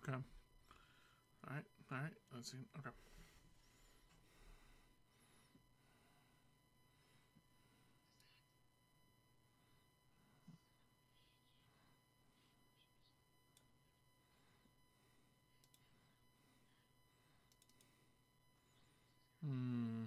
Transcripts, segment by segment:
Okay. Alright, alright. Let's see. Okay. Hmm.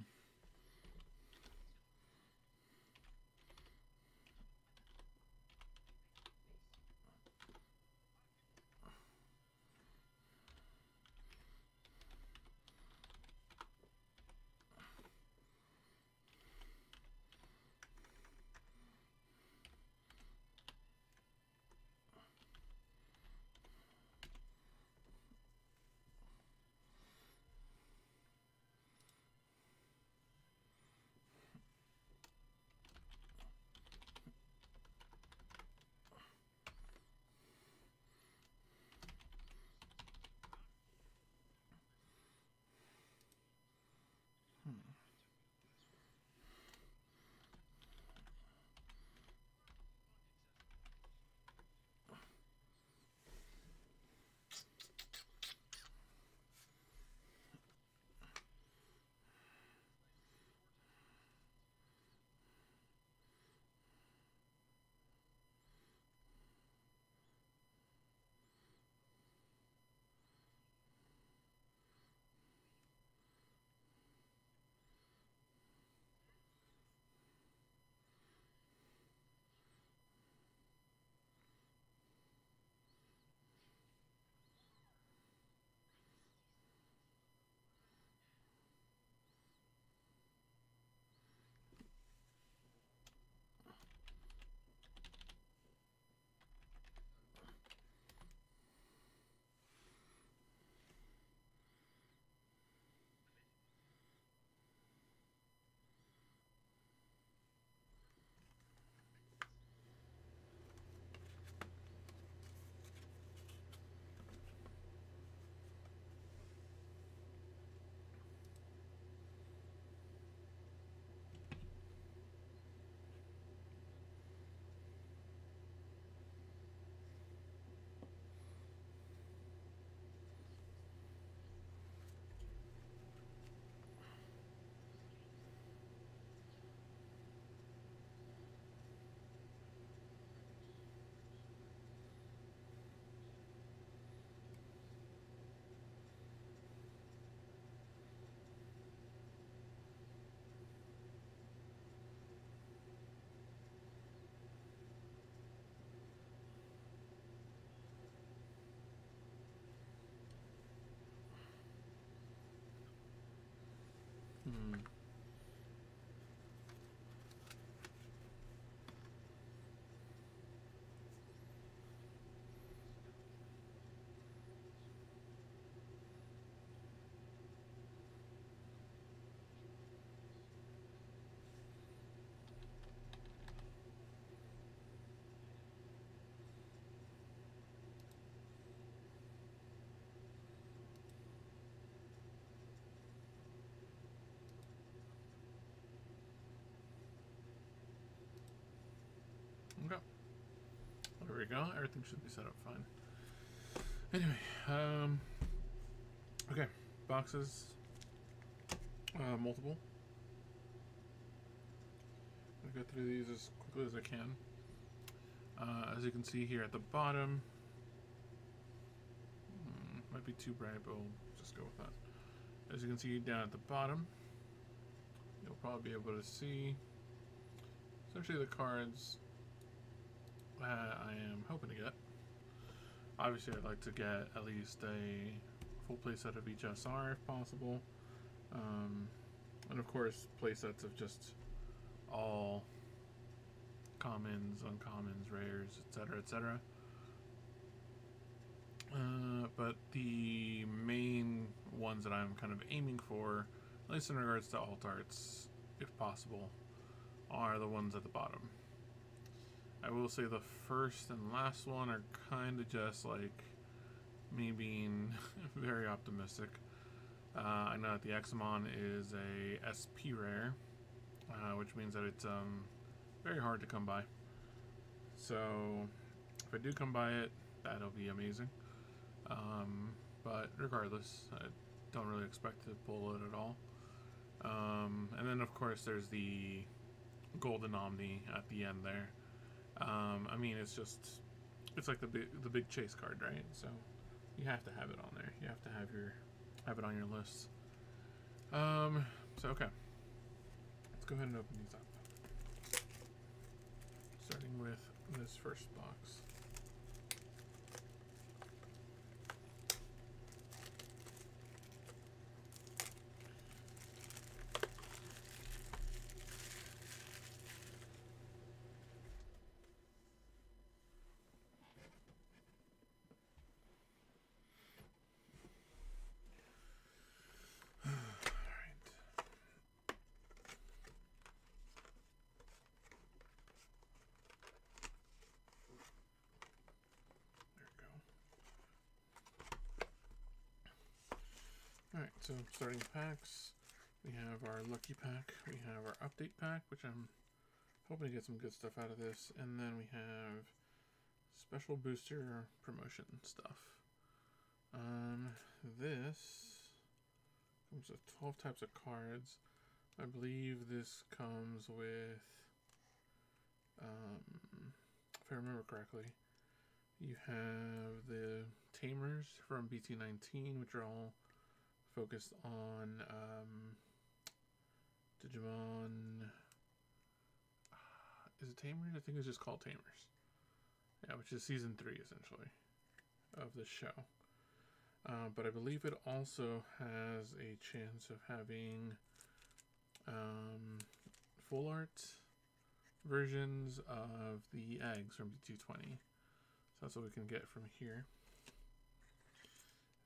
Hmm. Okay. There we go. Everything should be set up fine. Anyway, okay. Boxes. Multiple. I'll go through these as quickly as I can. As you can see here at the bottom, might be too bright, but we'll just go with that. As you can see down at the bottom, you'll probably be able to see essentially the cards that I am hoping to get. Obviously, I'd like to get at least a full playset of each SR if possible. And of course, playsets of just all commons, uncommons, rares, etc., etc. But the main ones that I'm kind of aiming for, at least in regards to alt arts, if possible, are the ones at the bottom. I will say the first and last one are kind of just like me being very optimistic. I know that the Examon is a SP rare, which means that it's very hard to come by. So if I do come by it, that'll be amazing. But regardless, I don't really expect to pull it at all. And then of course there's the Golden Omni at the end there. I mean, it's like the big chase card, right? So you have to have it on there. You have to have it on your list. So okay, let's go ahead and open these up. Starting with this first box. Alright, so starting packs, we have our lucky pack, we have our update pack, which I'm hoping to get some good stuff out of this, and then we have special booster promotion stuff. This comes with 12 types of cards. I believe this comes with, if I remember correctly, you have the Tamers from BT19, which are all focused on Digimon. Is it Tamers? I think it's just called Tamers. Yeah, which is season 3 essentially of the show. But I believe it also has a chance of having full art versions of the eggs from BT20. So that's what we can get from here.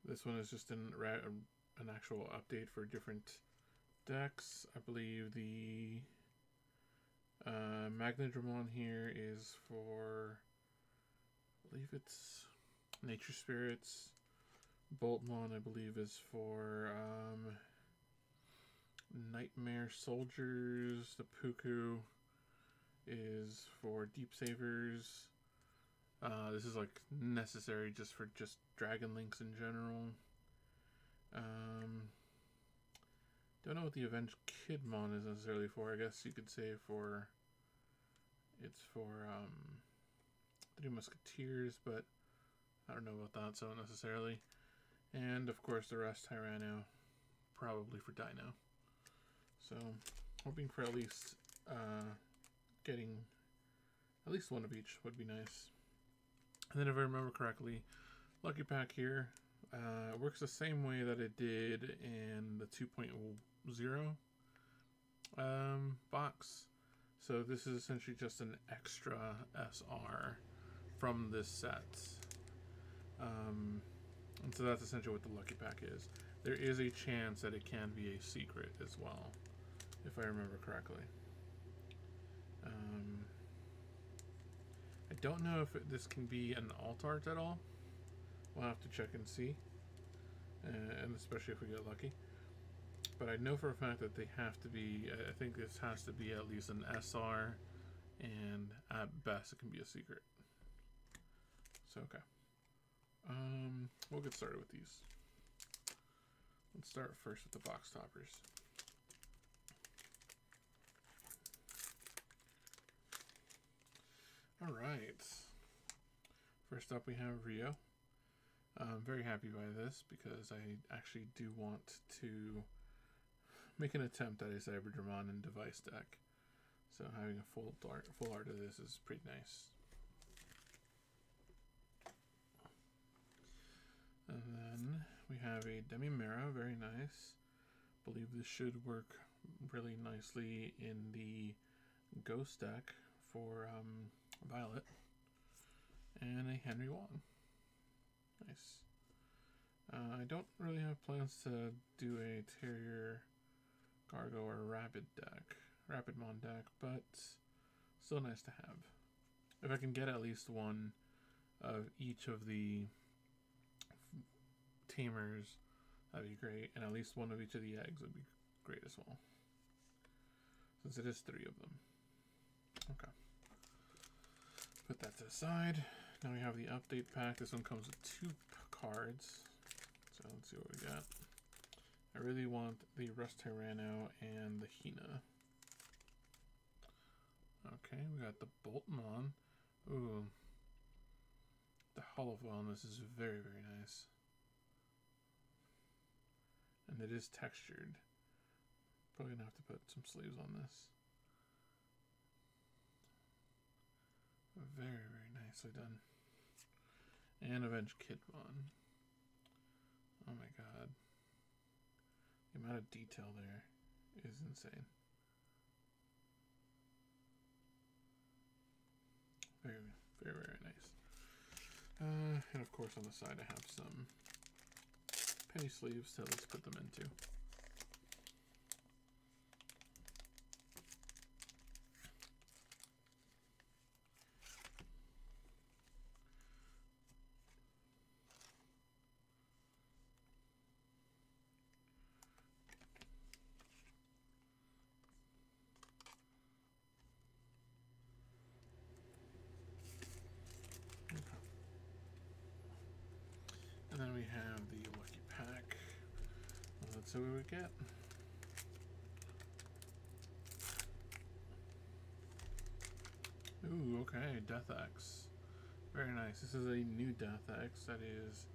This one is just an actual update for different decks. I believe the Magnadramon here is for, I believe it's Nature Spirits. Boltmon, I believe, is for Nightmare Soldiers. The Puku is for Deep Savers. This is like necessary just for Dragon Links in general. Don't know what the Avenged Kidmon is necessarily for. I guess you could say it's for 3 Musketeers, but I don't know about that so necessarily. And of course the rest Tyranno, probably for Dino. So hoping for at least getting at least one of each would be nice. And then if I remember correctly, Lucky Pack here works the same way that it did in the 2.0 box. So this is essentially just an extra SR from this set. And so that's essentially what the Lucky Pack is. There is a chance that it can be a secret as well, if I remember correctly. I don't know if this can be an alt art at all. We'll have to check and see, and especially if we get lucky. But I know for a fact that they have to be, I think this has to be at least an SR, and at best it can be a secret. So, okay. We'll get started with these. Let's start first with the box toppers. Alright. First up we have Rio. I'm very happy by this because I actually do want to make an attempt at a Cyberdramon and device deck. So having a full art of this is pretty nice. And then we have a Demimera, very nice. Believe this should work really nicely in the Ghost deck for Violet. And a Henry Wong. Nice. I don't really have plans to do a Terrier, Gargo, or Rapidmon deck, but still nice to have. If I can get at least one of each of the Tamers, that'd be great, and at least one of each of the eggs would be great as well, since it is 3 of them. Okay. Put that to the side. Now we have the update pack. This one comes with 2 cards. So let's see what we got. I really want the Rust Tyranno and the Hina. Okay, we got the Boltmon. Ooh. The hollow foil on this is very, very nice. And it is textured. Probably gonna have to put some sleeves on this. Very, very nicely done. And Avenged Kidmon. Oh my god. The amount of detail there is insane. Very, very, very nice. And of course on the side I have some penny sleeves to let's put them into. And then we have the lucky pack. Let's see what we get. Ooh, okay, Death X. Very nice. This is a new Death X that is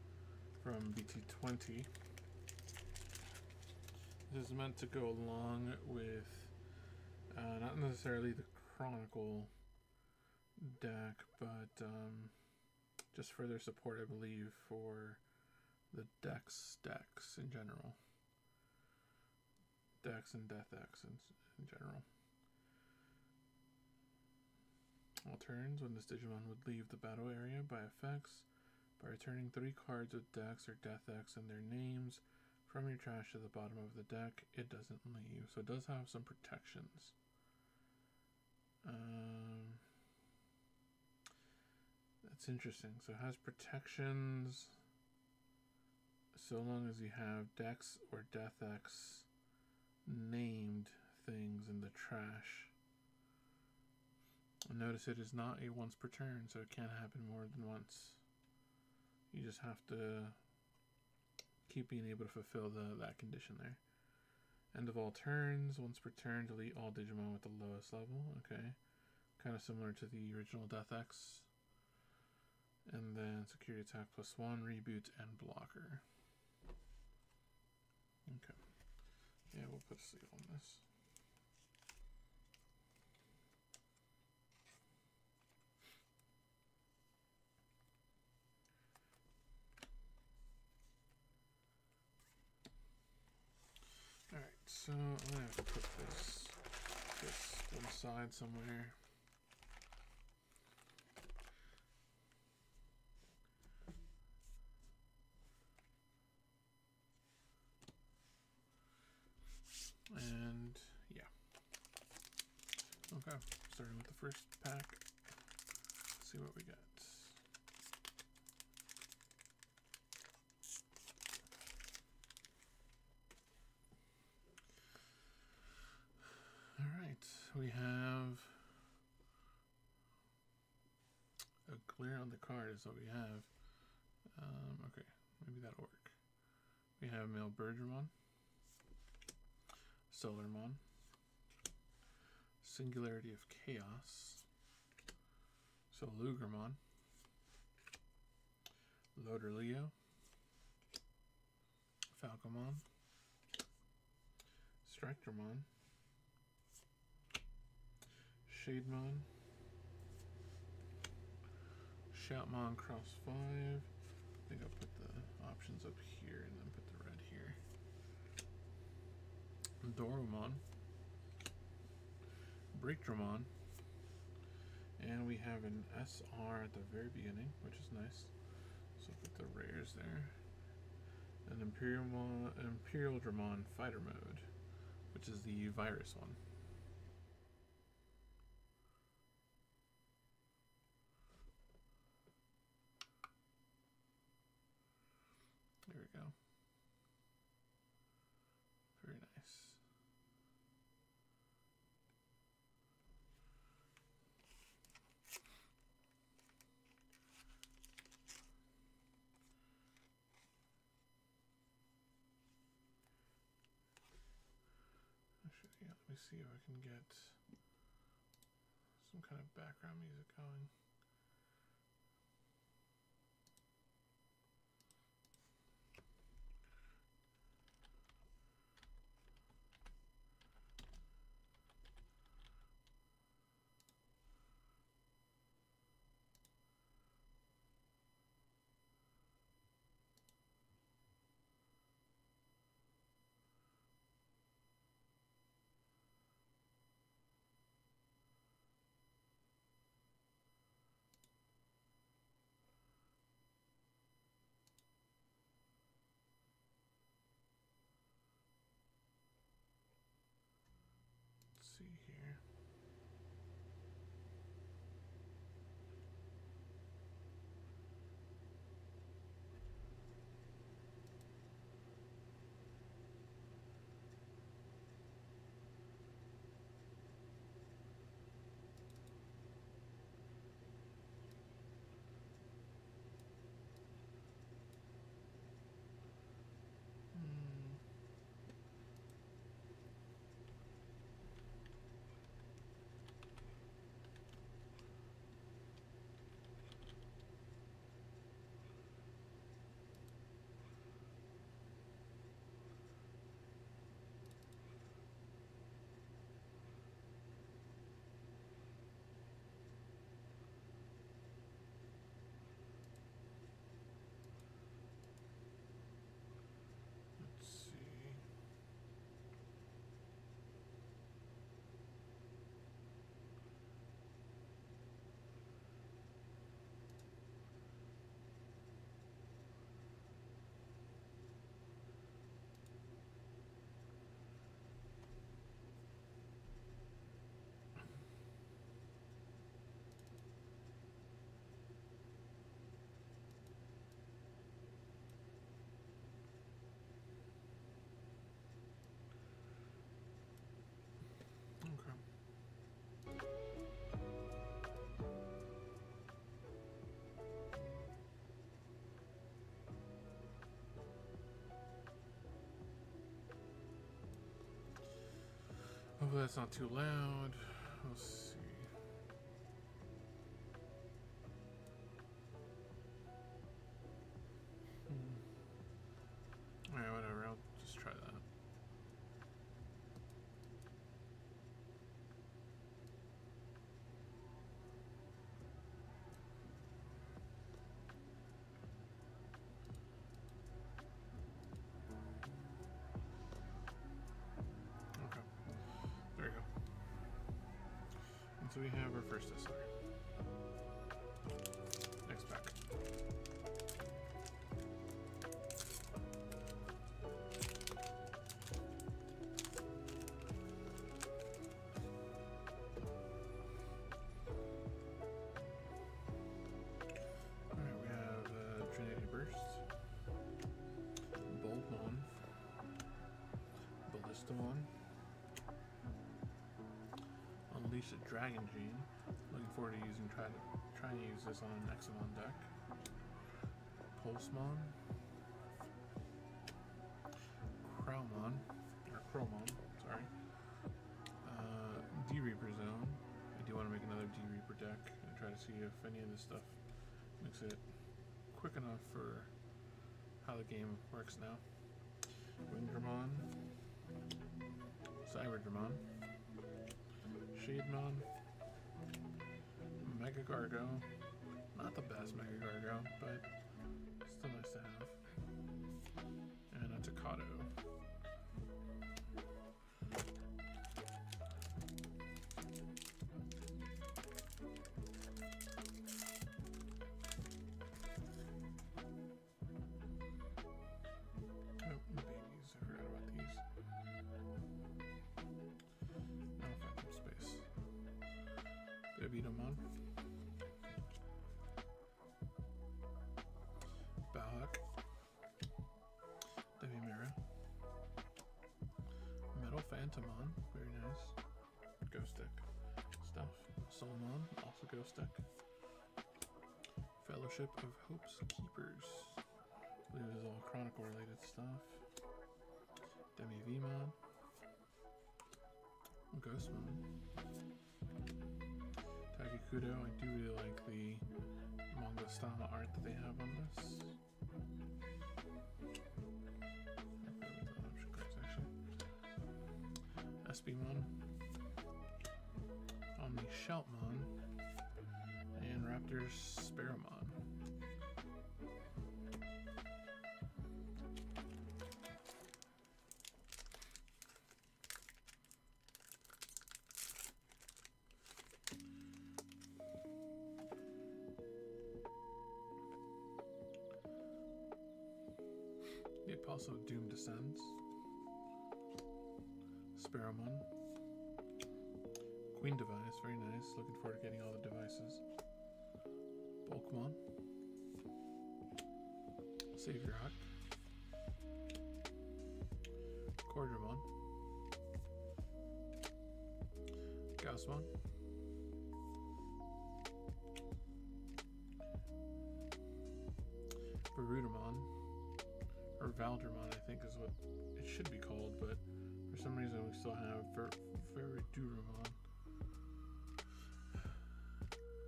from BT20. This is meant to go along with not necessarily the Chronicle deck, but just further support, I believe, for the decks in general. Dex and Death X in general. All turns, when this Digimon would leave the battle area by effects, by returning 3 cards with Dex or Death X and their names from your trash to the bottom of the deck, it doesn't leave. So it does have some protections. That's interesting. So it has protections so long as you have Dex or Death X named things in the trash. Notice it is not a once per turn, so it can't happen more than once. You just have to keep being able to fulfill that condition there. End of all turns, once per turn, delete all Digimon with the lowest level. Okay, kind of similar to the original Death X. And then security attack +1, reboot, and blocker. Okay. Yeah, we'll put a sleeve on this. Alright, so I'm gonna have to put this one side somewhere. And yeah. Okay, starting with the first pack. Let's see what we got. Alright, we have a glare on the card is what we have. Okay, maybe that'll work. We have Male Birdramon, Solarmon, Singularity of Chaos, Solugarmon, Loader Leo, Falcomon, Strikemon, Shademon, Shoutmon Cross 5. I think I'll put the options up here and then put the red here. Dorumon, Breakdramon, and we have an SR at the very beginning, which is nice. So put the rares there. An Imperial Dramon Fighter Mode, which is the virus one. There we go. Very nice. Let me see if I can get some kind of background music going. See here. Let's see. Okay. Hopefully that's not too loud. Let's see. Alright, whatever. I'll just try that. Okay. There we go. And so we have our first SR. Next pack. Alright, we have Trinity Burst, Boltmon, Ballistamon, Unleash the Dragon Gene. Looking forward to trying to use this on an Examon deck. Pulsemon, Cromon, sorry. D-Reaper Zone. I do want to make another D-Reaper deck and try to see if any of this stuff makes it quick enough for how the game works now. Windramon, Cyberdramon, Shademon, Mega Gargo. Not the best Mega Gargo, but still nice to have. And a Tocado. Nope, babies. I forgot about these. I'll find some space. Babidomon. Balak. Devimira. Metal Phantomon. Very nice. Ghost deck stuff. Solomon. Also ghost deck. Fellowship of Hope's Keepers. I believe this is all Chronicle related stuff. Demivimon. Ghostmon. Takikudo, I do really like the manga style art that they have on this. Espimon, Omni Sheltmon, and Raptor's Sparrowmon. The Apostle of Doom Descends. Sparrowmon. Queen Device, very nice. Looking forward to getting all the devices. Bulkmon. Savior Hawk. Cordramon. Gaussmon. Barudamon. Or Valdramon, I think is what it should be called, but for some reason we still have Veriduramon.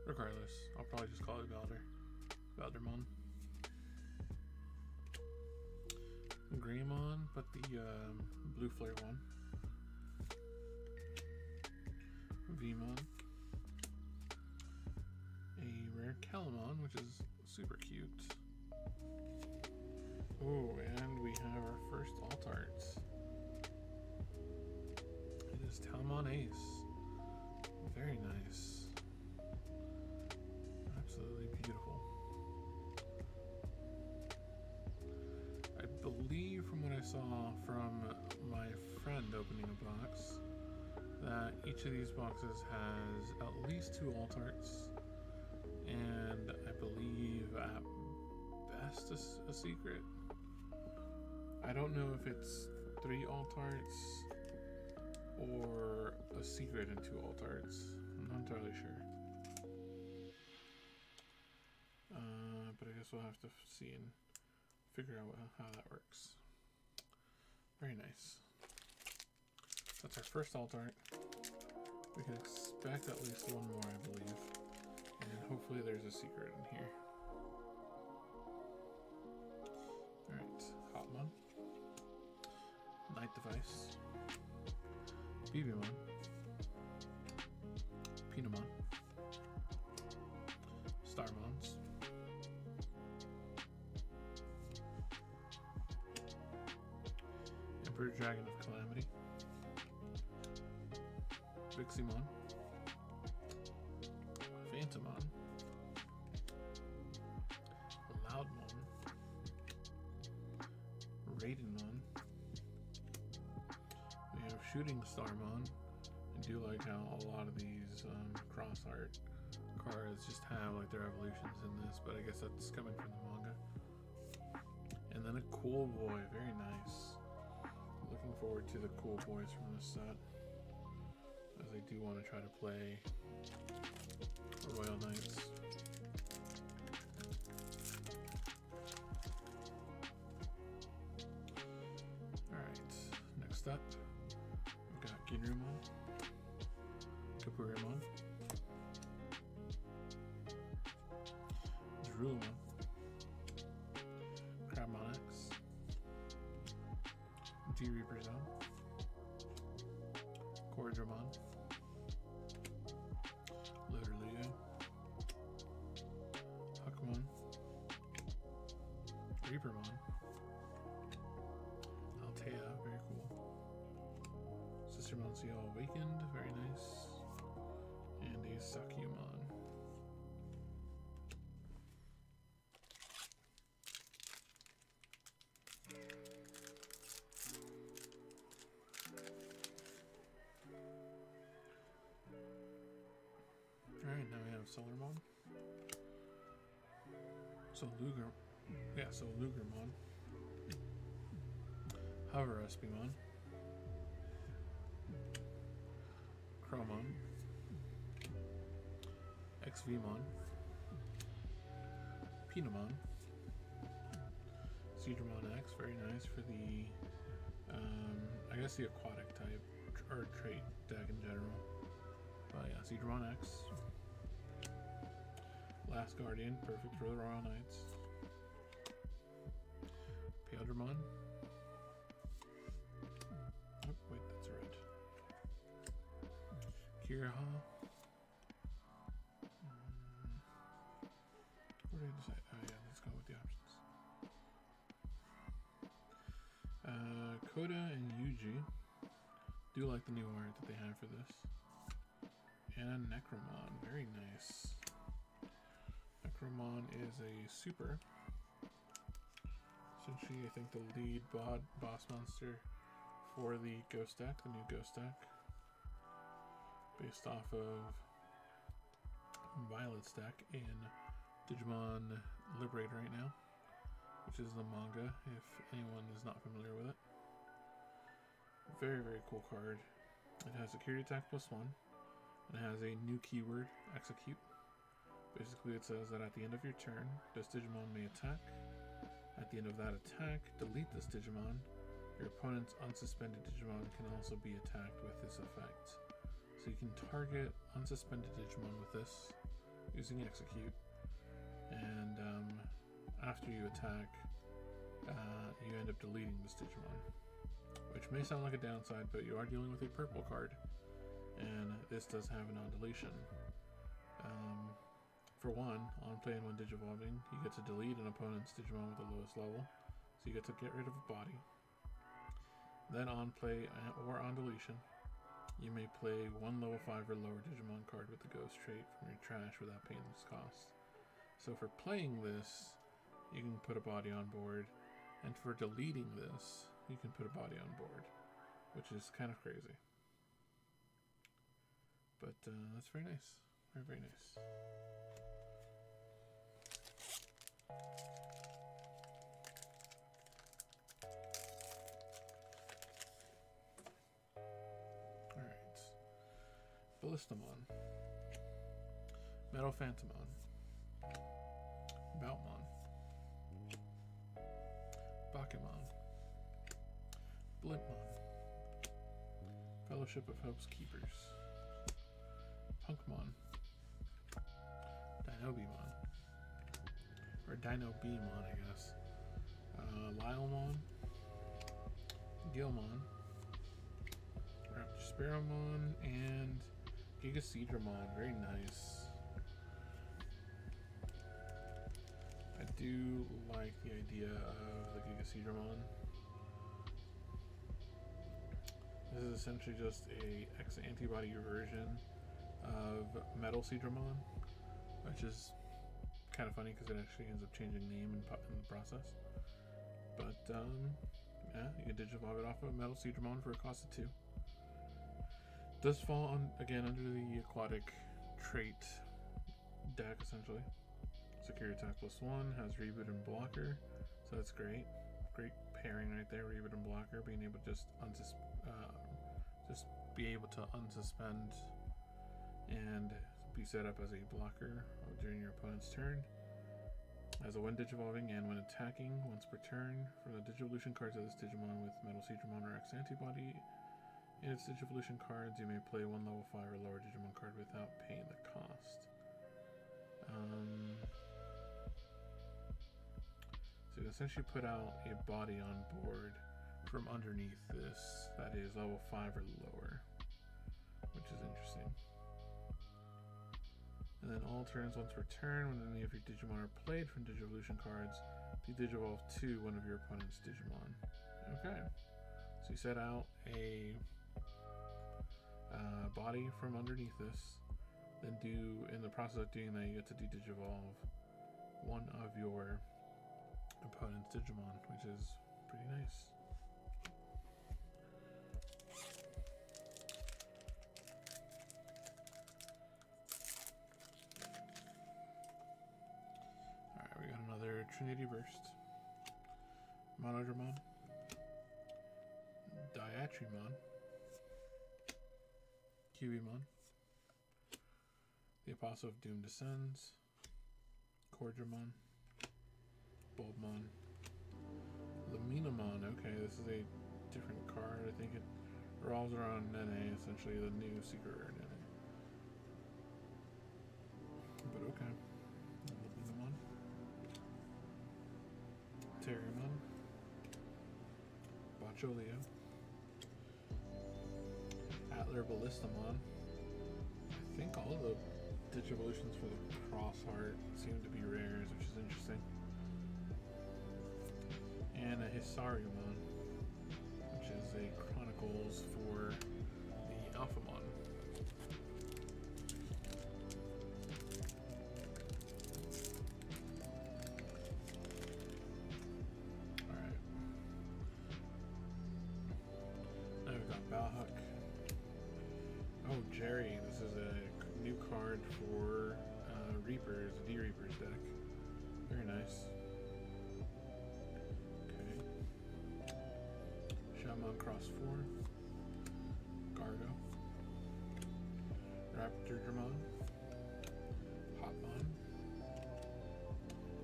Regardless, I'll probably just call it Valdermon. Greymon, but the blue flare one. Vmon. A rare Calamon, which is super cute. Oh, and we have our first alt arts. It is Talmon Ace. Very nice. Absolutely beautiful. I believe from what I saw from my friend opening a box that each of these boxes has at least 2 alt arts, and I believe at best a secret. I don't know if it's 3 alt arts or a secret and 2 alt arts. I'm not entirely sure. But I guess we'll have to see and figure out how that works. Very nice. That's our first alt art. We can expect at least 1 more, I believe. And hopefully there's a secret in here. Alright, Hotmon. Night Device. BBmon. Pinamon. Starmons. Emperor Dragon of Calamity. Viximon. Phantomon. Loudmon. Raidenmon. We have Shooting Starmon. I do like how a lot of these cross art cards just have like their evolutions in this, but I guess that's coming from the manga. And then a Cool Boy, very nice. Looking forward to the Cool Boys from this set, as I do want to try to play Royal Knights. Alright, next up, we've got Ginrumon, Kapurimon, Drulmon, Crabmon X, D-Reaper Zone, Cordramon, Literally, Huckmon, Reapermon, Altea, very cool, Sister Monsieur Awakened, very nice, and a Sakyamon. Alright, now we have Solarmon. Lugermon. Hover Espimon. Chromon. XVmon. Pinamon. Cedramon X, very nice for the, I guess the aquatic type, or trait deck in general. But yeah, Digimon X. Last Guardian, perfect for the Royal Knights. Paildramon. Oh, wait, that's a red. Kiraha. What did I decide? Oh yeah, let's go with the options. Koda and Yuji. Do like the new art that they have for this. And Necromon, very nice. Necromon is a super. Essentially, I think the lead boss monster for the Ghost deck, the new Ghost deck. Based off of Violet's deck in Digimon Liberate right now, which is the manga, if anyone is not familiar with it. Very, very cool card. It has security attack +1, and it has a new keyword, execute. Basically, it says that at the end of your turn, this Digimon may attack. At the end of that attack, delete this Digimon. Your opponent's unsuspended Digimon can also be attacked with this effect. So you can target unsuspended Digimon with this using execute, and after you attack, you end up deleting this Digimon, which may sound like a downside, but you are dealing with a purple card, and this does have a non-deletion. For one, on play and when Digivolving, you get to delete an opponent's Digimon with the lowest level, so you get to get rid of a body. Then on play or on deletion, you may play one level 5 or lower Digimon card with the Ghost trait from your trash without paying this cost. So for playing this, you can put a body on board, and for deleting this, you can put a body on board, which is kind of crazy. But that's very nice. Very, very nice. Alright. Ballistamon. Metal Phantomon. Boutmon. Bakemon. Blipmon. Fellowship of Hope's Keepers. Punkmon. Dinobimon. Or Dino-Beamon, I guess. Lylemon. Gilmon. Raptorsparrowmon. And Gigaseedramon. Very nice. I do like the idea of the Gigaseedramon. This is essentially just a X-antibody version of Metal Seedramon, which is kind of funny because it actually ends up changing name in the process. But yeah, you can Digivolve it off of Metal Seedramon for a cost of 2. Does fall on, again, under the aquatic trait deck essentially. Security attack +1, has reboot and blocker, so that's great. Great pairing right there, reboot and blocker, being able to just be able to unsuspend and be set up as a blocker during your opponent's turn. As a when Digivolving and when attacking once per turn, from the Digivolution cards of this Digimon with Metal Seedramon or X antibody in its Digivolution cards, you may play one level 5 or lower Digimon card without paying the cost. So you essentially put out a body on board from underneath this that is level 5 or lower, which is interesting. And then all turns once per turn, when any of your Digimon are played from Digivolution cards, you Digivolve to one of your opponent's Digimon. Okay, so you set out a body from underneath this, then in the process of doing that, you get to Digivolve one of your opponent's Digimon, which is pretty nice. Alright, we got another Trinity Burst. Monodramon. Diatrimon. Cubimon. The Apostle of Doom Descends. Cordramon. Bulbmon. Luminamon. Okay, this is a different card. I think it revolves around Nene, essentially the new secret rare Nene. But okay. Lumamon. Terriermon. Bocholeo. Atler Ballistamon. I think all the Digivolutions for the Cross Heart seem to be rares, which is interesting. And a Hisariumon, which is a Chronicles for the Alphamon. Alright. Now we've got Balhuck. Oh, Jerry, this is a new card for Reapers, the D-Reapers deck. Very nice. Okay. Shaman Cross 4. Gargo. Raptordramon. Hotmon.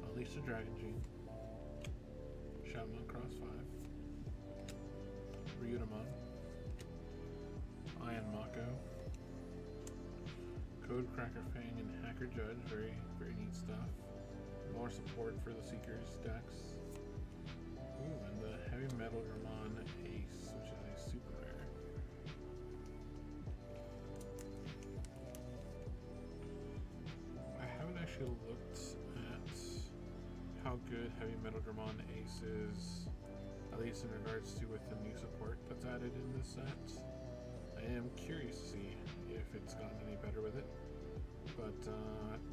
Alisa Dragon Gene. Shaman Cross 5. Ryutamon. Iron Mako. Code Cracker Fang and Hacker Judge, very neat stuff. More support for the Seekers decks. Ooh, and the Heavy Metal Dramon Ace, which is a super rare. I haven't actually looked at how good Heavy Metal Dramon Ace is, at least in regards to with the new support that's added in this set. I am curious to see if it's gotten any better with it, but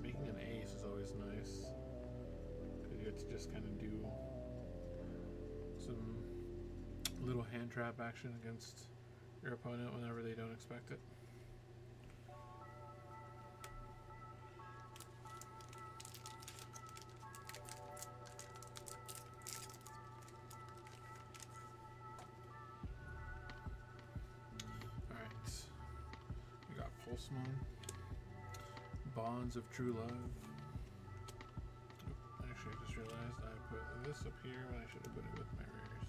making an ace is always nice because you get to just kind of do some little hand trap action against your opponent whenever they don't expect it. Pulsemon, Bonds of True Love. Oop, actually, I just realized I put this up here when I should have put it with my rares.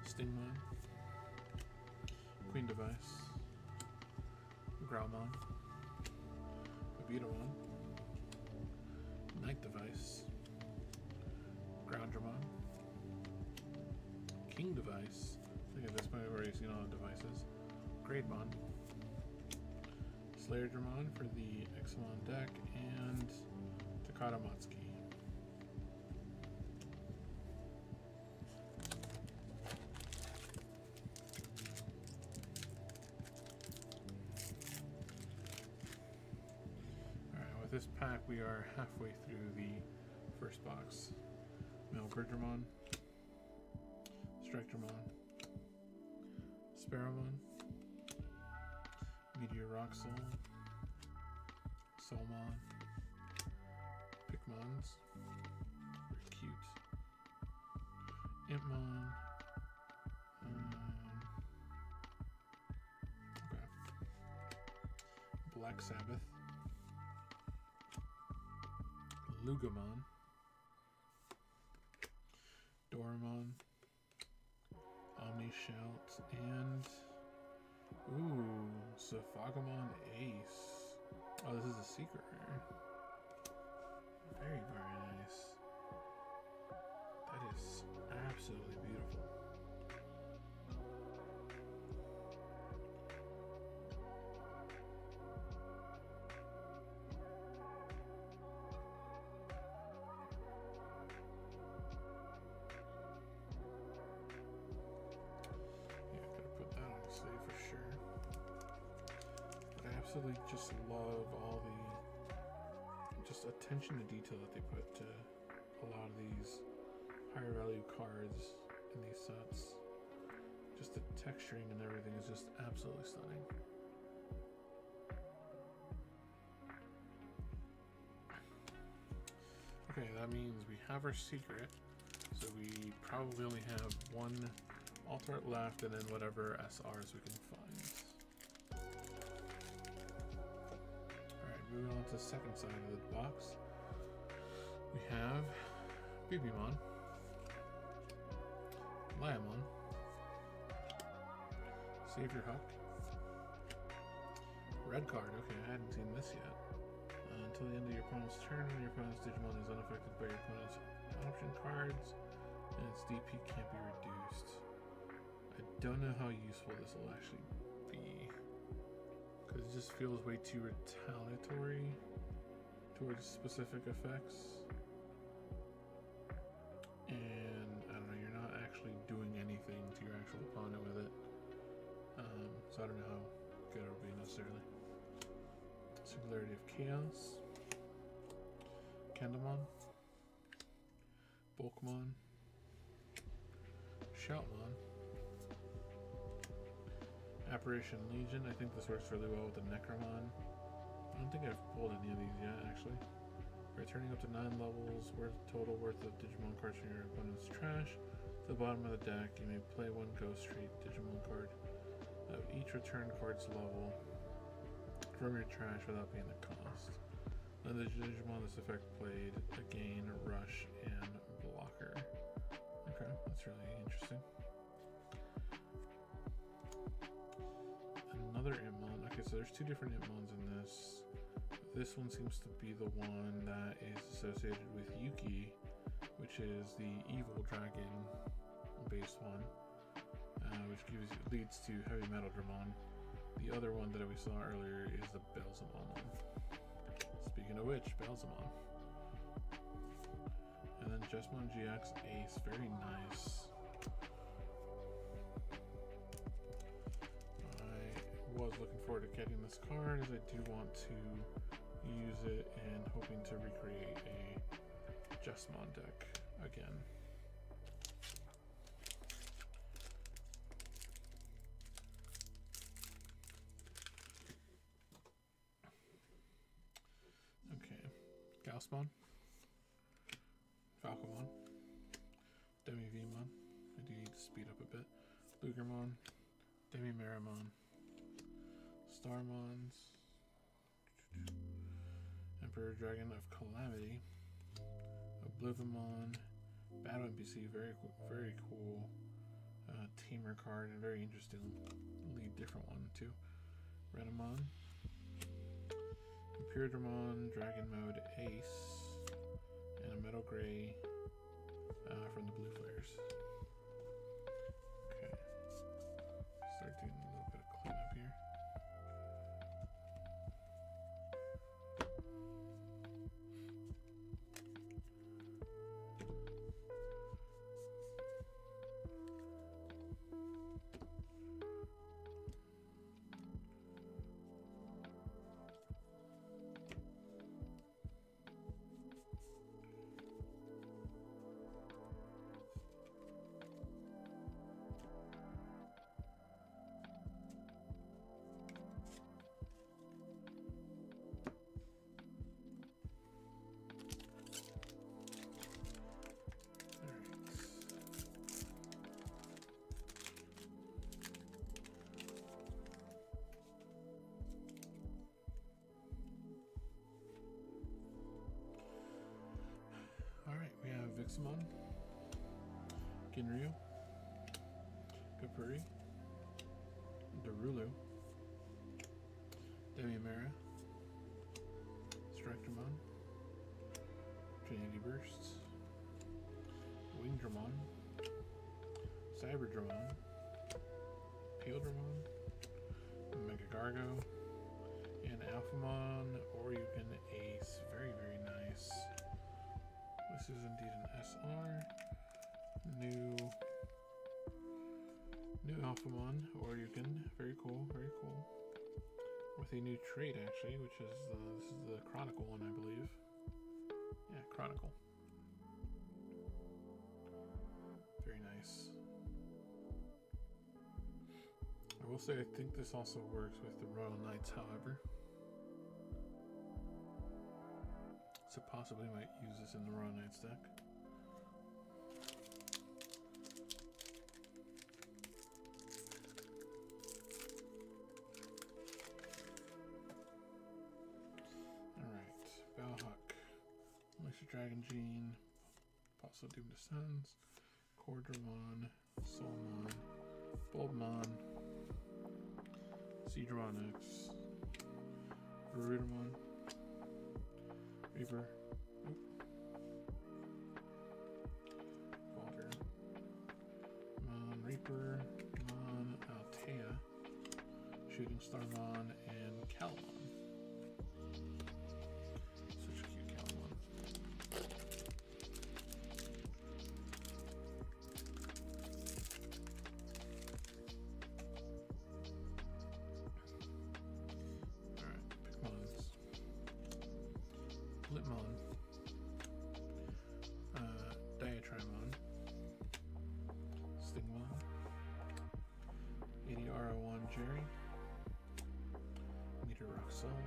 Stingmon, Queen Device, Growlmon, Abutamon, Night Device, Groundramon, King Device. I think at this point I've already seen all the devices. Greydmon. Slayerdramon for the Exelon deck, and Takata Matsuki. Alright, with this pack we are halfway through the first box. Melgordramon, Strikedramon, Sparrowmon, Meteoroxel, Solmon, Pikmons, very cute, Impmon, okay, Black Sabbath, Lugamon, Doramon, Omnishout, and ooh, Sophagamon Ace. Oh, this is a secret rare. Very, very nice. That is absolutely beautiful. Absolutely just love all the just attention to detail that they put to a lot of these higher value cards in these sets. Just the texturing and everything is just absolutely stunning. Okay, that means we have our secret, so we probably only have one alt art left and then whatever SRs we can find. Moving on to the second side of the box, we have Bibimon, Liamon, Save your Huck. Red card. Okay, I hadn't seen this yet. Until the end of your opponent's turn, when your opponent's Digimon is unaffected by your opponent's option cards, and its DP can't be reduced. I don't know how useful this will actually be, because it just feels way too retaliatory towards specific effects. And I don't know, you're not actually doing anything to your actual opponent with it. So I don't know how good it'll be necessarily. Singularity of Chaos. Kendamon. Bulkmon. Shoutmon. Apparition Legion. I think this works really well with the Necromon. I don't think I've pulled any of these yet, actually. Returning up to 9 levels, total worth of Digimon cards from your opponent's trash. To the bottom of the deck, you may play one Ghost Street Digimon card of each return card's level from your trash without paying the cost. Then the Digimon this effect played gain Rush and Blocker. Okay, that's really interesting. Another Imon. Okay, so there's 2 different Imons in this. This one seems to be the one that is associated with Yuki, which is the evil dragon based one, which leads to Heavy Metal Dramon. The other one that we saw earlier is the Belzamon one. Speaking of which, Belzamon. And then Jesmon GX Ace, very nice. I was looking forward to getting this card, as I do want to use it and hoping to recreate a Jesmon deck again. Okay, Gaussmon, Falcomon, Demi-Vmon, I do need to speed up a bit, Lugermon, Demi-Meramon, Starmons, Emperor Dragon of Calamity, Oblivimon, Battle NPC, very cool tamer card, and very interestingly different one too. Renamon, Imperiodramon, Dragon Mode Ace, and a Metal Gray from the Blue Flares. Okay, start doing a little bit of cleanup here. Vixamon, Ginryu, Gapuri, Darulu, Demi-Mera, Strictramon, Trinity Bursts, Wingdramon, Cyberdramon, Peeldramon, Megagargo, and Alphamon Oryuken Ace. Very, very nice. This is indeed an SR. New Alphamon Oryuken. Very cool, very cool. With a new trait actually, which is this is the Chronicle one, I believe. Yeah, Chronicle. Very nice. I will say I think this also works with the Royal Knights, however. So possibly might use this in the Royal Knights deck. Alright, Bellhuck, Unleash Dragon Gene, also Doomed Descends, Cordramon, Soulmon, Bulbmon, Digimon X, Garudamon, Reaper, Walter, Reaper, Mon, Altea, Shooting Star Mon, and Calamon. Such a cute Calamon. Blitmon, Diatrimon, Stingmon, 80R01 Jerry, Meteor Rock Soul,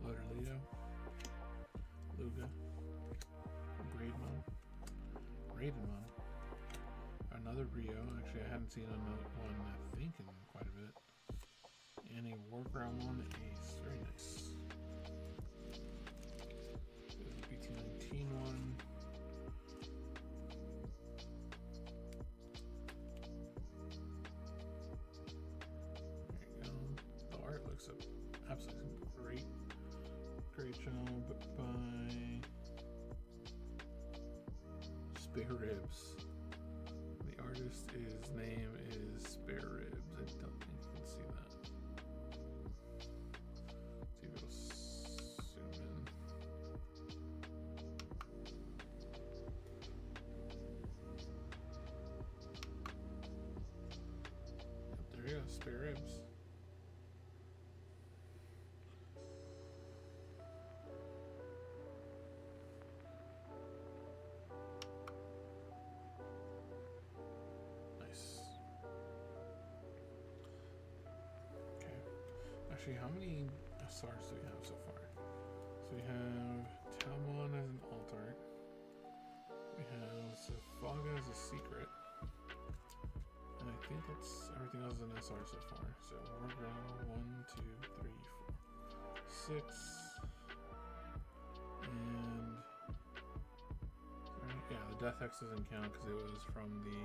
Loderlito, Luga, Raidmon, another Rio. Actually, I hadn't seen another one, I think, in quite a bit. And a Wargroundmon Ace. Very nice. One. There you go. The art looks absolutely great. Great job by Spare Ribs. The artist's name is Spare Ribs. I don't think you can see that. Let's see if it'll zoom in. There you go, Spare Ribs. Nice. Okay. Actually, how many SRs do we have so far? So we have Talmon as an alt art. We have Safaga as a secret. And I think that's everything else in SR so far. So Warground 1, 2, 3, 4, 6. And yeah, the Death Hex doesn't count because it was from the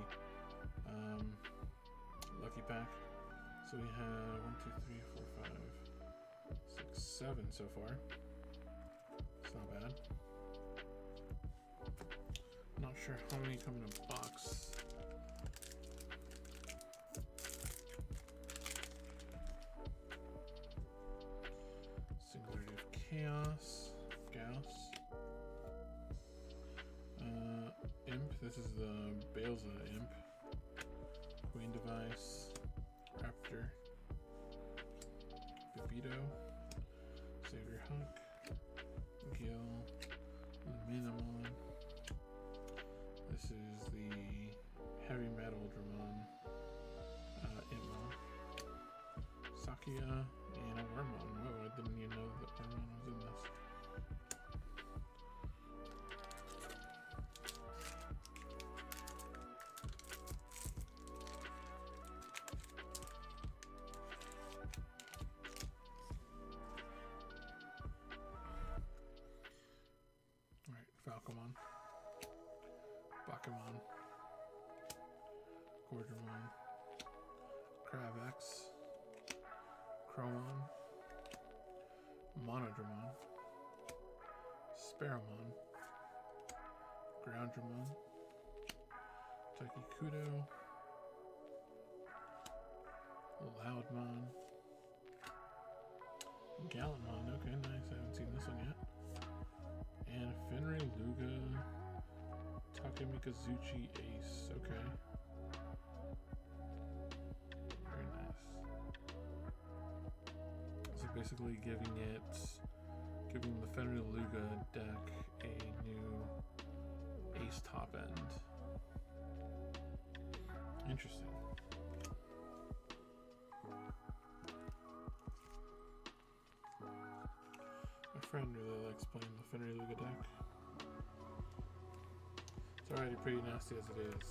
Lucky Pack. So we have 1, 2, 3, 4, 5, 6, 7 so far. It's not bad. Not sure how many come in a box. Singularity of Chaos, Gauss, Imp. This is the Baleza Imp. Queen Device, Raptor, Bibito, Savior Hunk, Gil, Luminamon. This is the Heavy Metal Dramon, Impmon, Sakia, and a Wormmon. Whoa, I didn't even know that Wormmon was in this. Alright, Falcomon, Bakumon, Gordramon, Cravax, Chromon, Monodramon, Sparrowmon, Groundramon, Takikudo, Loudmon, Gallantmon. Okay, nice. I haven't seen this one yet. And Fenrir Luga, Takemikazuchi Ace. Okay. Very nice. So basically giving the Fenrir Luga deck a new Ace top end. Interesting. My friend really likes playing the Fenrir Luga deck. It's already pretty nasty as it is,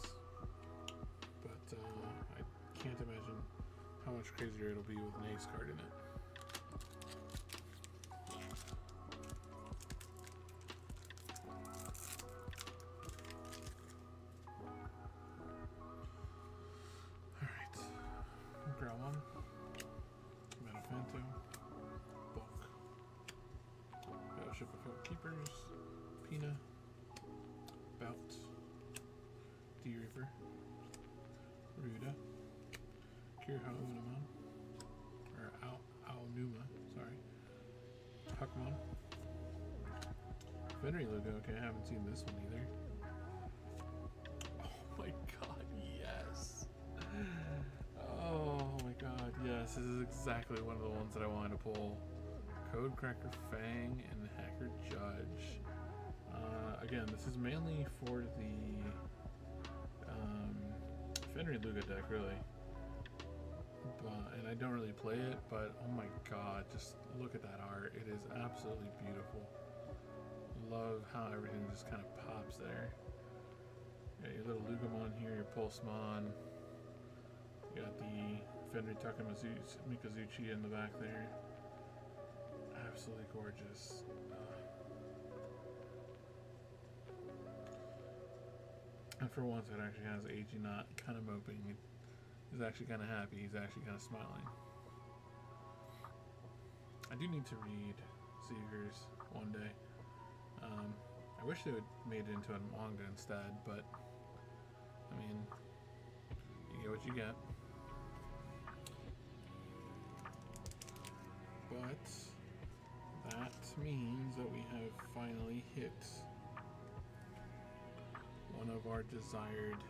but I can't imagine how much crazier it'll be with an Ace card in it. Alright, Growlon, Keepers, Pina, Bout, D-Reaper, Ruda, Kirihunuma, or Aonuma, sorry, Huckmon, Fenry Lugo, okay, I haven't seen this one either. Oh my god, yes! Oh my god, yes, this is exactly one of the ones that I wanted to pull. Codecracker Fang and Hacker Judge. Again, this is mainly for the Fenry Luga deck, really. And I don't really play it, but oh my god, just look at that art. It is absolutely beautiful. Love how everything just kind of pops there. You got your little Lugamon here, your Pulsemon. You got the Fenry Mikazuchi in the back there. Absolutely gorgeous. And for once, it actually has AG not kind of moping. He's actually kind of happy. He's actually kind of smiling. I do need to read Seegers one day. I wish they would made it into a manga instead, but I mean, you get what you get. But that means that we have finally hit one of our desired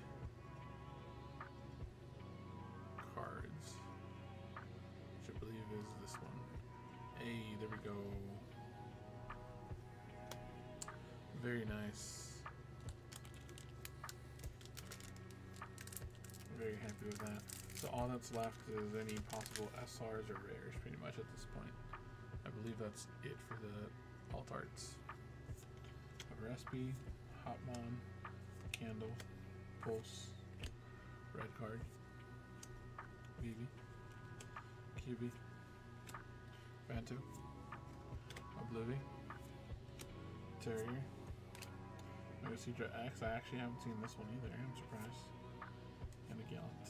cards, which I believe is this one. Hey, there we go. Very nice. Very happy with that. So all that's left is any possible SRs or rares pretty much at this point. I believe that's it for the alt arts. Respi, Hotmon, Candle, Pulse, Red Card, Vivi, QB, Banto, Oblivi, Terrier, Megasedra X. I actually haven't seen this one either, I'm surprised. And a Gallant.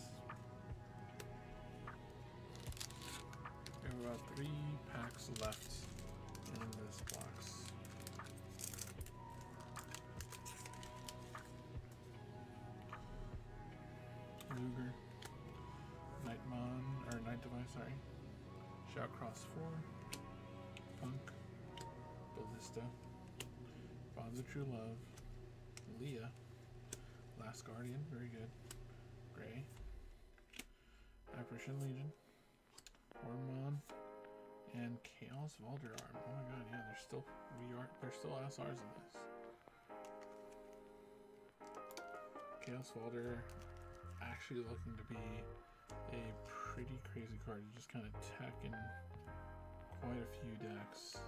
We have about 3 packs left in this box. Luger, Nightmon, or Night Device, sorry. Shoutcross 4, Punk, Ballista, Bonds of True Love, Leah, Last Guardian, very good. Gray, Apparition Legion, Hormon, and Chaos Valderarm. Oh my god, yeah, there's still SRs in this. Chaos Valder actually looking to be a pretty crazy card. You just kind of tack in quite a few decks,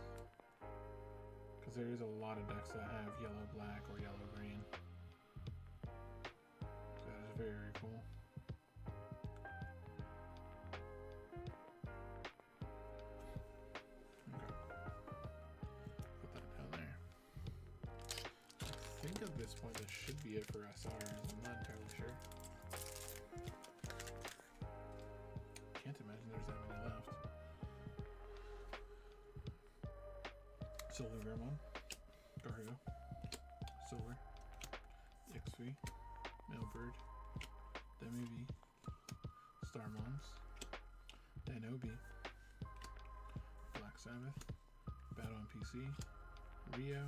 because there is a lot of decks that have yellow black or yellow green. So that is very, very cool. Okay, put that down there. I think at this point that should be it for SRs. I'm not entirely sure. Can't imagine there's that many left. Silver Vermon, Gargo, Silver, XV, Mailbird, Demi-V, Starmons, Dinobi, Black Sabbath, Battle on PC, Rio,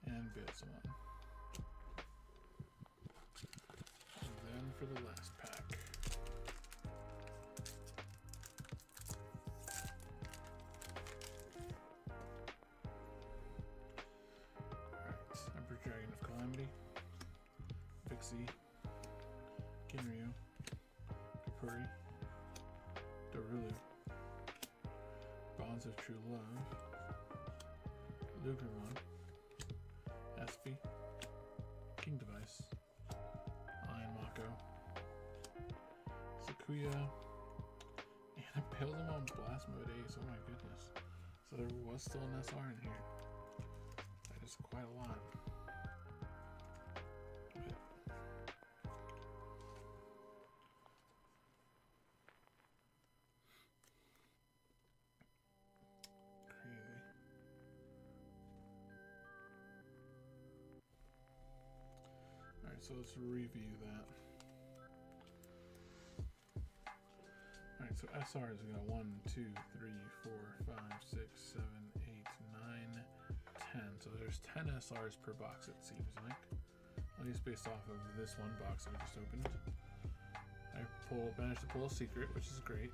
and Basilon. And then for the last pack. Dragon of Calamity, Vixie, Ginryu, Kapuri, Dorulu, Bonds of True Love, Lugermon, Espy, King Device, Iron Mako, Sakuya, and a Basilon Blast Mode Ace. Oh my goodness. So there was still an SR in here. That is quite a lot. so let's review that. Alright, so SRs, we got 1, 2, 3, 4, 5, 6, 7, 8, 9, 10. So there's 10 SRs per box, it seems like. At least based off of this one box that we just opened. I managed to pull a secret, which is great.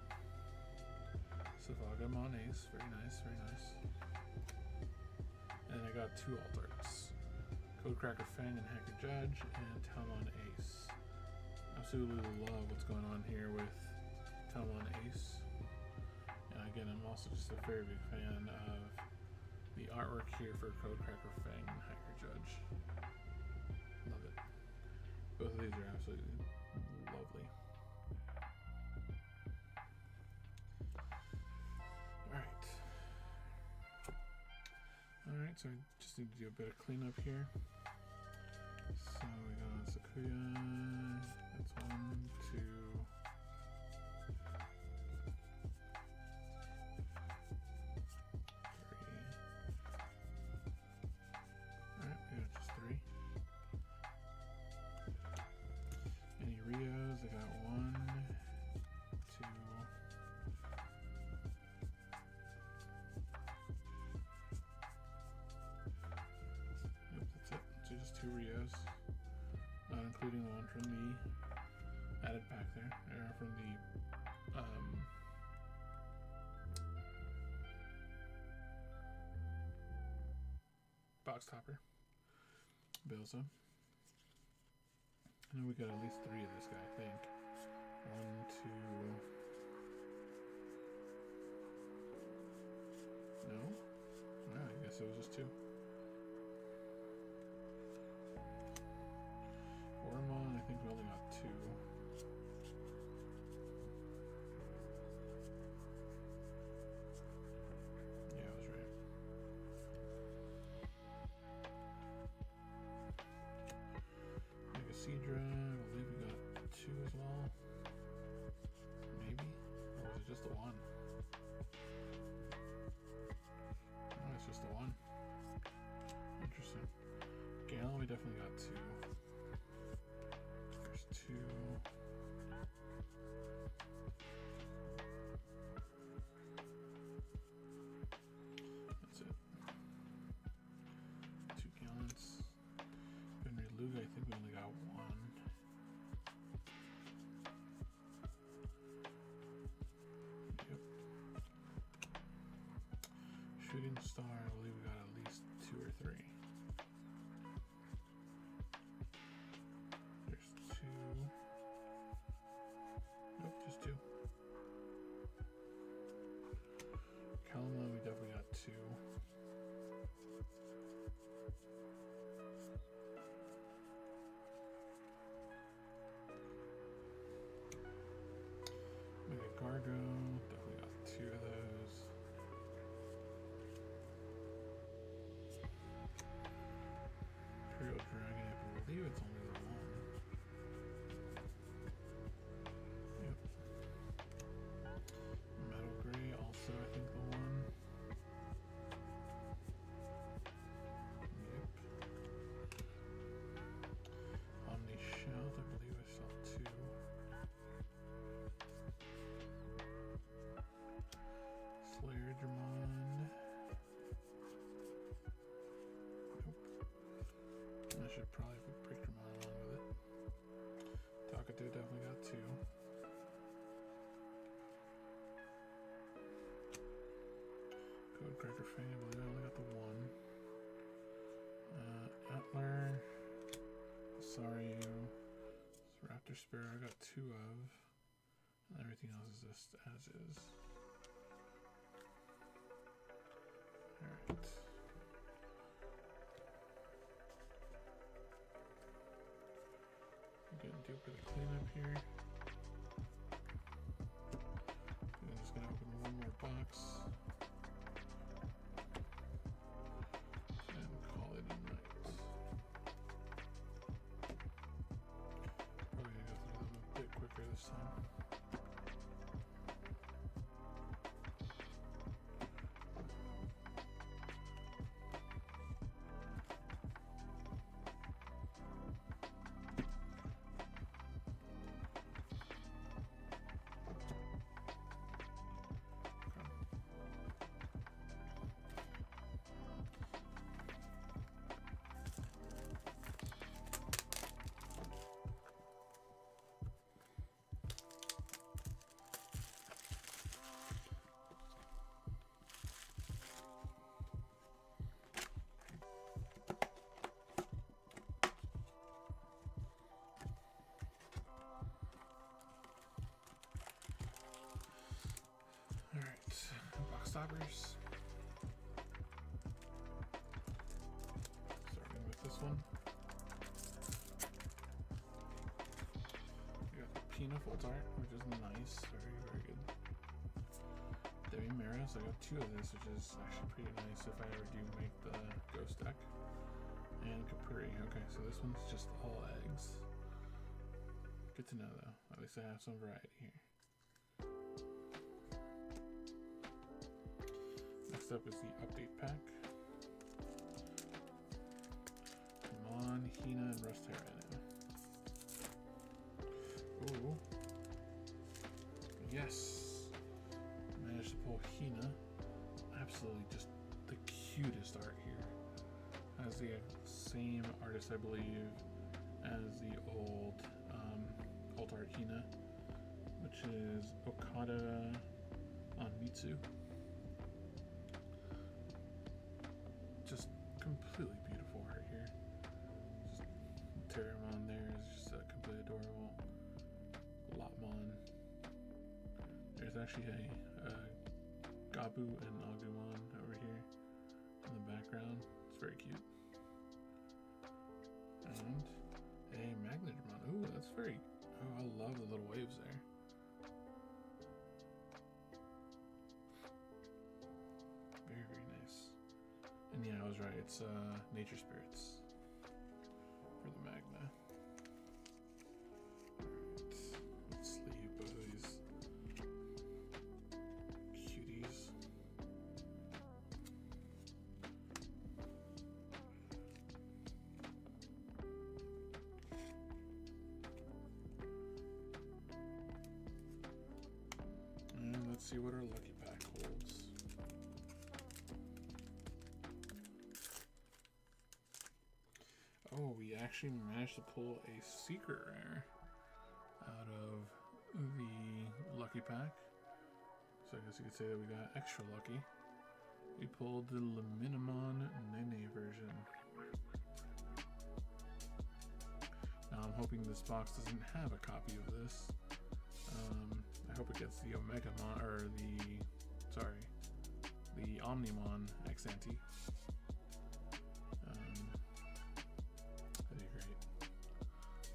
Savagamon Ace, very nice, very nice. And I got 2 alt-arts. Codecracker Fang and Hacker Judge, and Talmon Ace. Absolutely love what's going on here with Talmon Ace. And again, I'm also just a very big fan of the artwork here for Codecracker Fang and Hacker Judge. Love it. Both of these are absolutely lovely. Alright, so I just need to do a bit of cleanup here. So we got Sakuya, that's 1, 2. Alright, we got just 3. Any Rios? I got 1, 2. Yep, that's it. So just 2 Rios. Not including the one from the added pack there. Or from the box topper. Bilza. And then we got at least 3 of this guy, I think. 1, 2. No? Well, I guess it was just 2. Ormon, I think we only got 2. Yeah, I was right. Megasedra, I believe we got 2 as well. Maybe? Or was it just the 1? Oh, it's just the 1. Interesting. Galen, we definitely got 2. There's 2. That's it. 2 gallons. Benry Luga, I think we only got 1. Yep. Shooting Star, I believe we got at least 2 or 3. There's 2. Nope, just 2. Kalama, we definitely got 2. Mega Gargo, definitely got 2 of those. Imperial Dragon, I believe it's only the 1. Yep. Metal Gray, also I think the 1. Yep. Omni Shell, I believe I saw 2. Slayer Dramon. Nope. I should probably put Break Dramon along with it. Takatu definitely got 2. Codecracker Fang, I believe I only got the 1. Antler. Sorry, Raptor Sparrow, I got 2 of. And everything else is just as is. Alright. I'm gonna do a bit of cleanup here. I'm just gonna open 1 more box. And call it a night. Probably gonna go through them a bit quicker this time. Showstoppers. Starting with this one. We got the Pina Full Art, which is nice. Very, very good. Demi Mara, so I got 2 of this, which is actually pretty nice if I ever do make the ghost deck. And Capri. Okay, so this one's just all eggs. Good to know though. At least I have some variety here. Next up is the update pack. Come on, Hina and Rust Tyranno. Ooh. Yes. Managed to pull Hina. Absolutely just the cutest art here. Has the same artist, I believe, as the old alt art Hina, which is Okada on Mitsu. Just completely beautiful art here. Just Terramon there is just completely adorable. Lotmon. There's actually a Gabu and Agumon over here in the background. It's very cute. And a Magnetmon. Ooh, that's very... Oh, I love the little waves there. Very, very nice. And yeah, I was right. It's Nature Spirits for the Magna. Alright. Let's sleeve both of these cuties. And let's see what our lucky pack holds. Oh, we actually managed to pull a secret rare out of the lucky pack. So I guess you could say that we got extra lucky. We pulled the Luminamon Nene version. Now I'm hoping this box doesn't have a copy of this. I hope it gets the Omegamon, or the Omnimon Ex-Ante. That'd be great.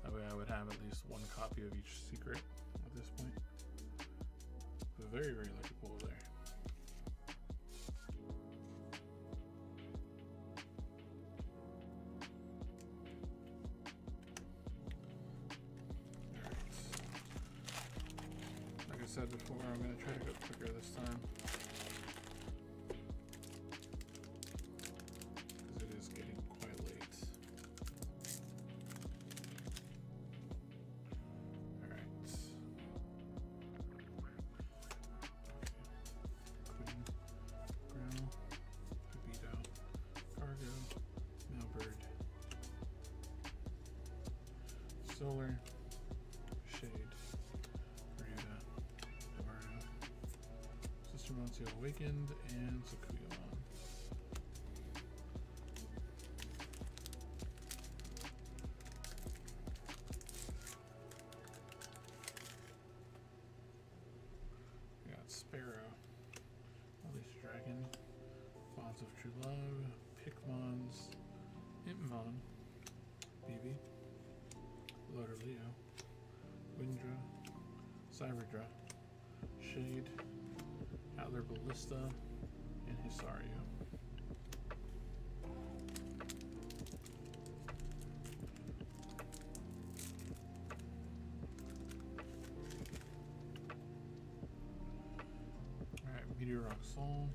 That way I would have at least one copy of each secret at this point. But very, very lucky pull there. Like I said before, I'm going to try to go quicker this time. Because it is getting quite late. Alright. Queen, Growl, Pepito, Cargo, Malbird, Solar, Shade, Bermuda, Navarro, Sister Moncio Awakened, and Sakuyamon. We got Sparrow, Unleashed Dragon, Bonds of True Love, Pikmons, Impmon, BB, Loader Leo, Windra, Cyberdra, Shade, Adler Ballista, and Hisario. Alright, Meteor Rock Soul,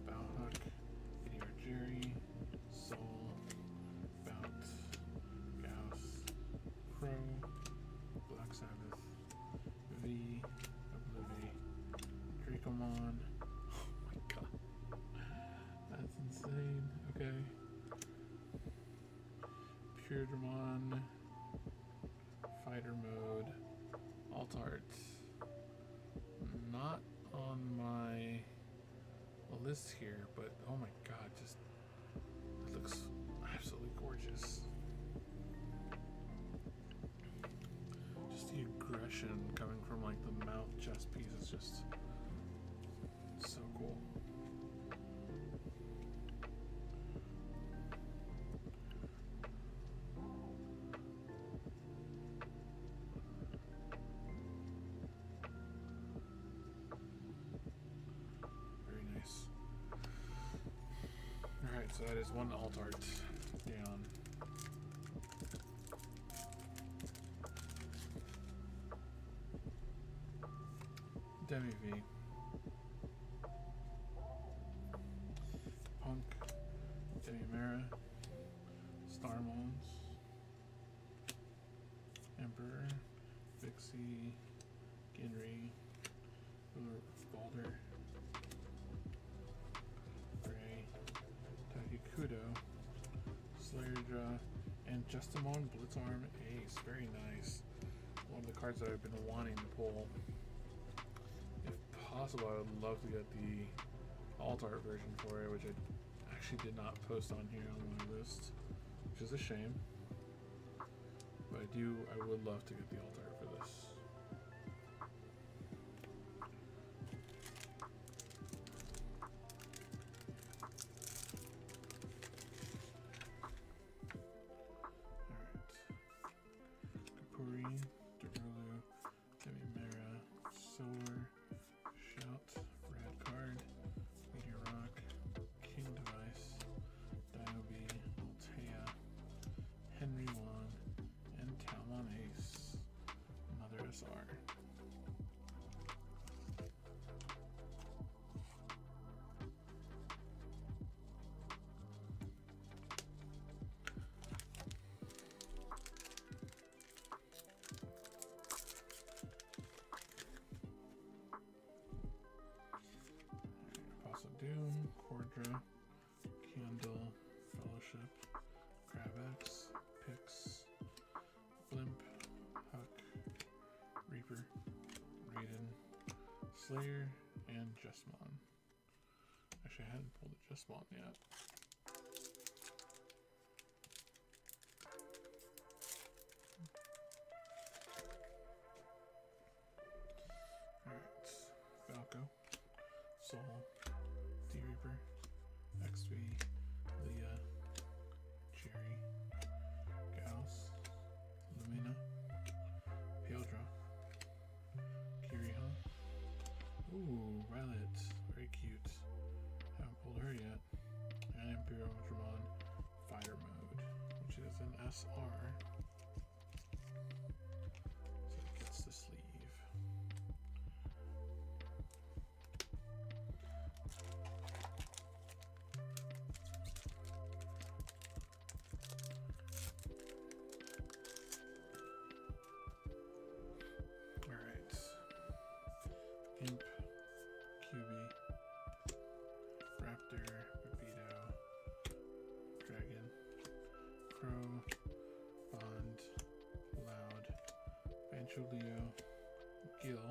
Bowhook, Meteor Jerry, Soul, Bout, Gauss, Crow, Black Sabbath, V, Oblivi, Dracomon. Oh my god. That's insane. Okay. Pure Dramon, Fighter Mode, Alt Art. Not on my list here, but oh my god, just it looks absolutely gorgeous. Just the aggression coming from like the mouth chest piece is just so cool. so that is one alt art down. Demi V. Punk. Demimera. Starmons. Emperor. Vixie. Ginry. Balder. Gray. Takikudo. Slayerjaw. And Justimon Blitzarm Ace. Very nice. One of the cards that I've been wanting to pull. If possible, I would love to get the alt art version for it, which I actually did not post on here on my list, which is a shame. But I would love to get the alt art for this. Alright. Kapuri, Derulu, Demimera, Solar, Shout, Rad Card, Meteor Rock, King Device, Dinobi, Altea, Henry Wong, and Talmon Ace. Another SR. Apostle Doom, Cordra, Candle, Fellowship, Gravex, Pix, Blimp, Huck, Reaper, Raiden, Slayer, and Justmon. Actually, I hadn't pulled a Justmon yet. Alright, Falco, Soul, D-Reaper, XV, Leah, Cherry, Gauss, Lumina, Paledraw, Kiriha. Ooh, Violet, very cute. Haven't pulled her yet. And Imperial Dramon Fire Mode, which is an SR. So it gets the sleeve. Alright. Imp, QB, Raptor, Pepito, Dragon, Crow, Bond, Loud, Bancholeo, Gil,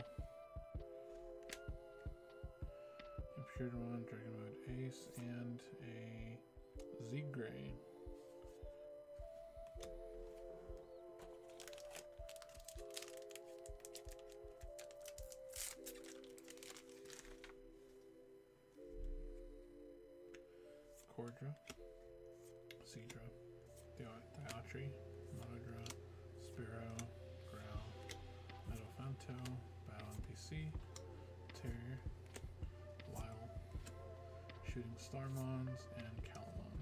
Imperial Dragon Mode Ace, and a Z-Gray. Cordra, Seadra, Diatri, Monodra, Spearow, Growl, Metal Fanto, Battle NPC, Terrier, Lyle, Shooting Starmons, and Calamon.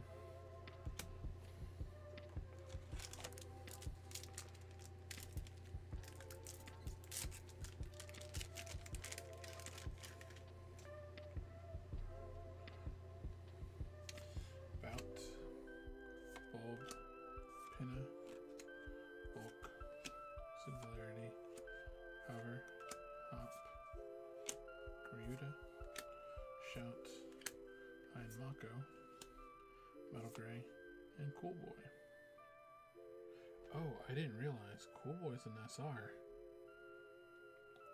Bout, Bulb, Pinna, Bulk, Singularity, Hover, Hop, Ryuta, Shout, Hein Mako, Metal Gray, and Cool Boy. Oh, I didn't realize Cool Boy's an SR.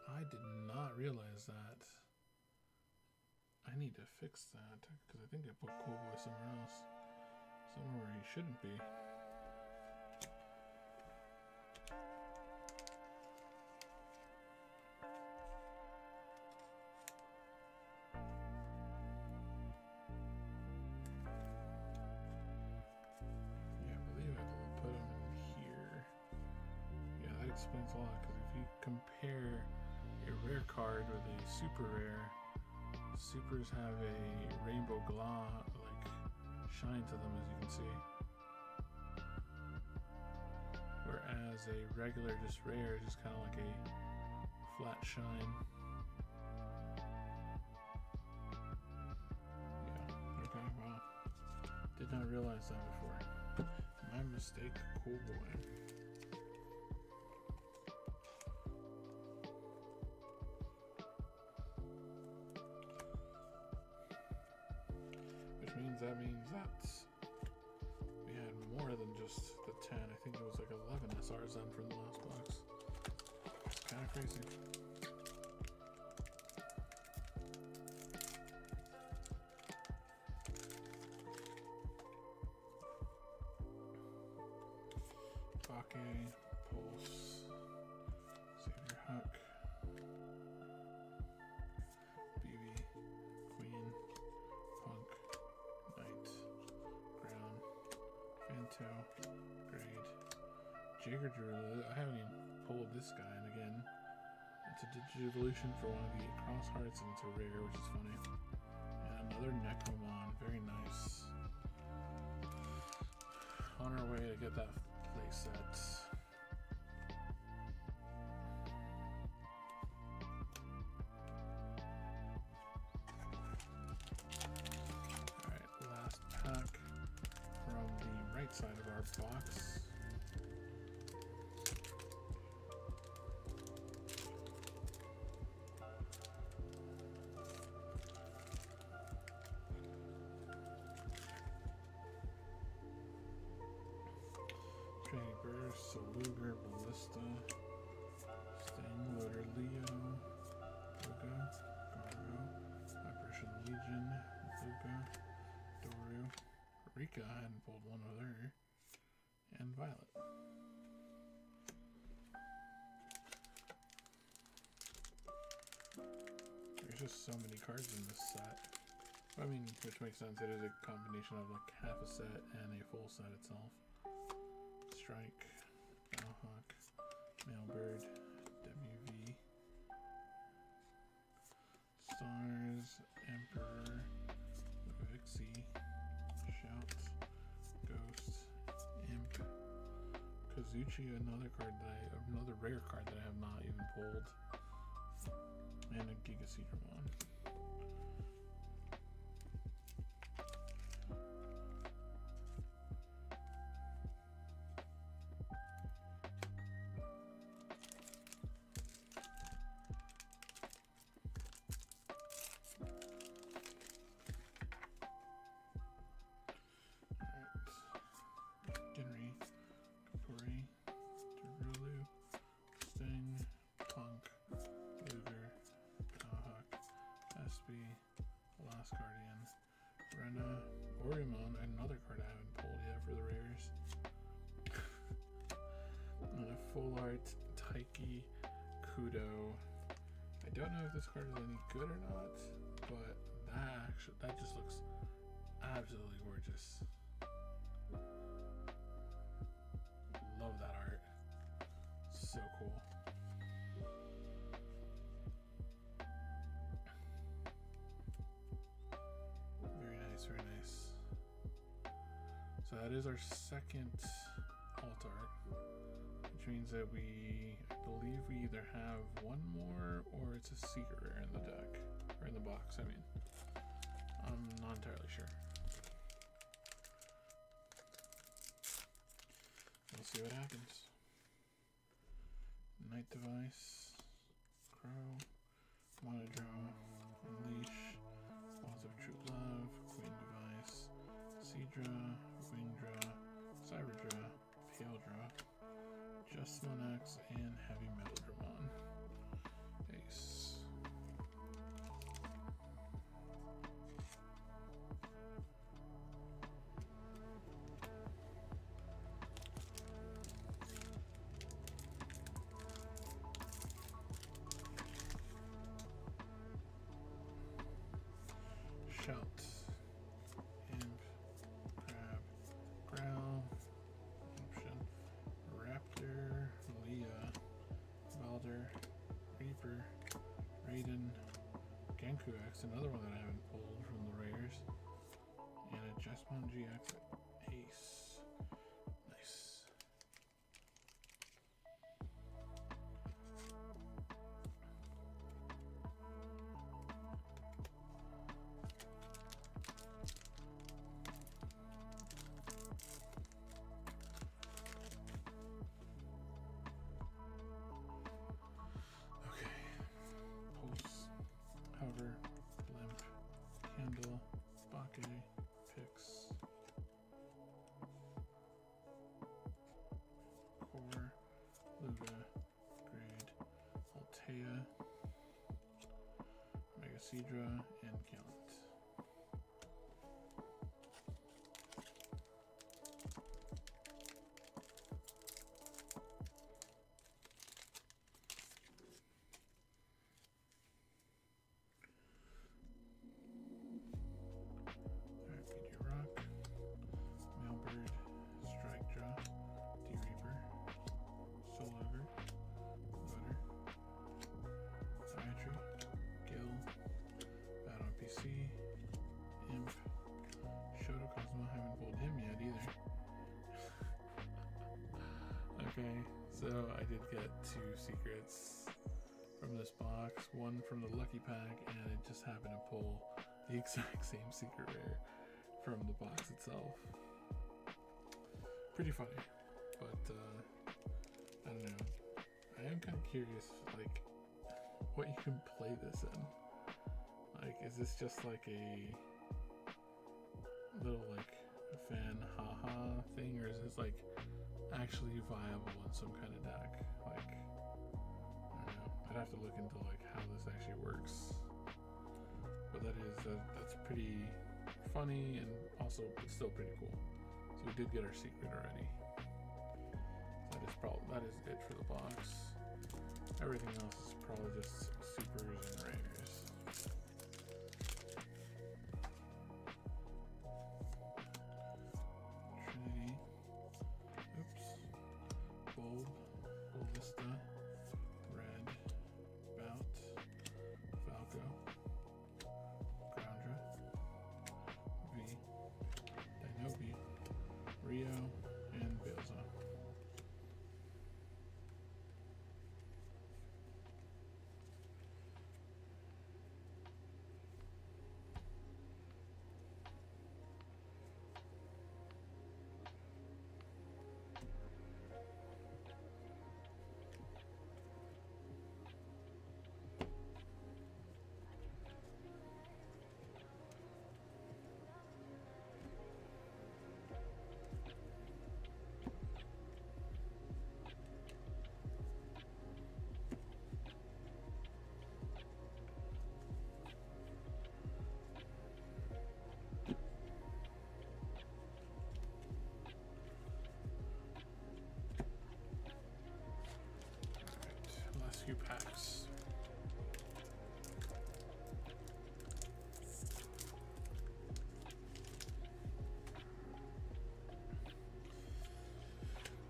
I did not realize that. I need to fix that because I think I put Cool Boy somewhere else. Somewhere where he shouldn't be. Yeah, I believe I put him in here. Yeah, that explains a lot because if you compare a rare card with a super rare, supers have a rainbow glow, like shine to them, as you can see. Whereas a regular just rare is just kind of like a flat shine. Yeah, okay, wow. Did not realize that before. My mistake, cool boy. That means that we had more than just the 10. I think it was like 11 SRs then from the last box. It's kind of crazy. Bake, Pulse, Savior Huck, BB, Queen, Punk, Knight, Ground, Fanto, Grade, Jagger Drew. I haven't even pulled this guy, and again, it's a Digivolution for one of the Cross Hearts, and it's a rare, which is funny. And another Necromon, very nice. On our way to get that playset. Pack from the right side of our box. Trinity Burst, Saluger, Ballista, Sting, Loader, Leo, Luga, Gargo, Apparition Legion, Luga, Doru, Rika, I hadn't pulled one of her, and Violet. There's just so many cards in this set. I mean, which makes sense. It is a combination of like half a set and a full set itself. Strike, Battlehawk, Mailbird, WV, Stars, Emperor, Vixie, Shout, Ghost, Imp, Kazuchi, another rare card that I have not even pulled, and a Gigaseedramon. Oriamon, another card I haven't pulled yet for the rares. And a full art Taiki Kudo. I don't know if this card is any good or not, but that just looks absolutely gorgeous. Love that art. So cool. Very nice. So that is our second alt art, which means that I believe we either have one more or it's a secret rare in the deck, or in the box, I mean. I'm not entirely sure. We'll see what happens. Night Device, Crow, Monodrome, Unleash, Laws of True Love, Queen Device, Seadra, Wingdra, Cyberdra, Paledra, Just Monax, and Heavy Metal Dramon. Ace. Shout, Imp, Crab, Growl, Option, Raptor, Leah, Welder, Reaper, Raiden, Genku X, another one that I haven't pulled from the rares, and a Justmon G energy exit. Ace. Nice. Okay. Pulse, hover, limp, candle, bake, pix, core, luga, grade, altea, megasedra, and gallant. Alright, Rock, Mailbird, Strike Draw, D-Reaper, Soul Ogre, Butter, Dietry, Gill, Battle PC, Imp, Shoto Cosmo, haven't pulled him yet either. Okay, so I did get 2 secrets from this box, one from the Lucky Pack, and it just happened to pull the exact same secret rare from the box itself. Pretty funny, but I don't know. I am kind of curious, like, what you can play this in. Like, is this just like a little, like, fan haha thing, or is this, like, actually viable in some kind of deck? Like, I don't know. I'd have to look into, like, how this actually works. But that's pretty funny, and also it's still pretty cool. So we did get our secret already. That is it for the box. Everything else is probably just supers and rares. Trinity. Oops. Bulb. Ballista. Red. Bout. Falco. Groundra. V. Dinobi. Rio. And Beelza. Last few packs.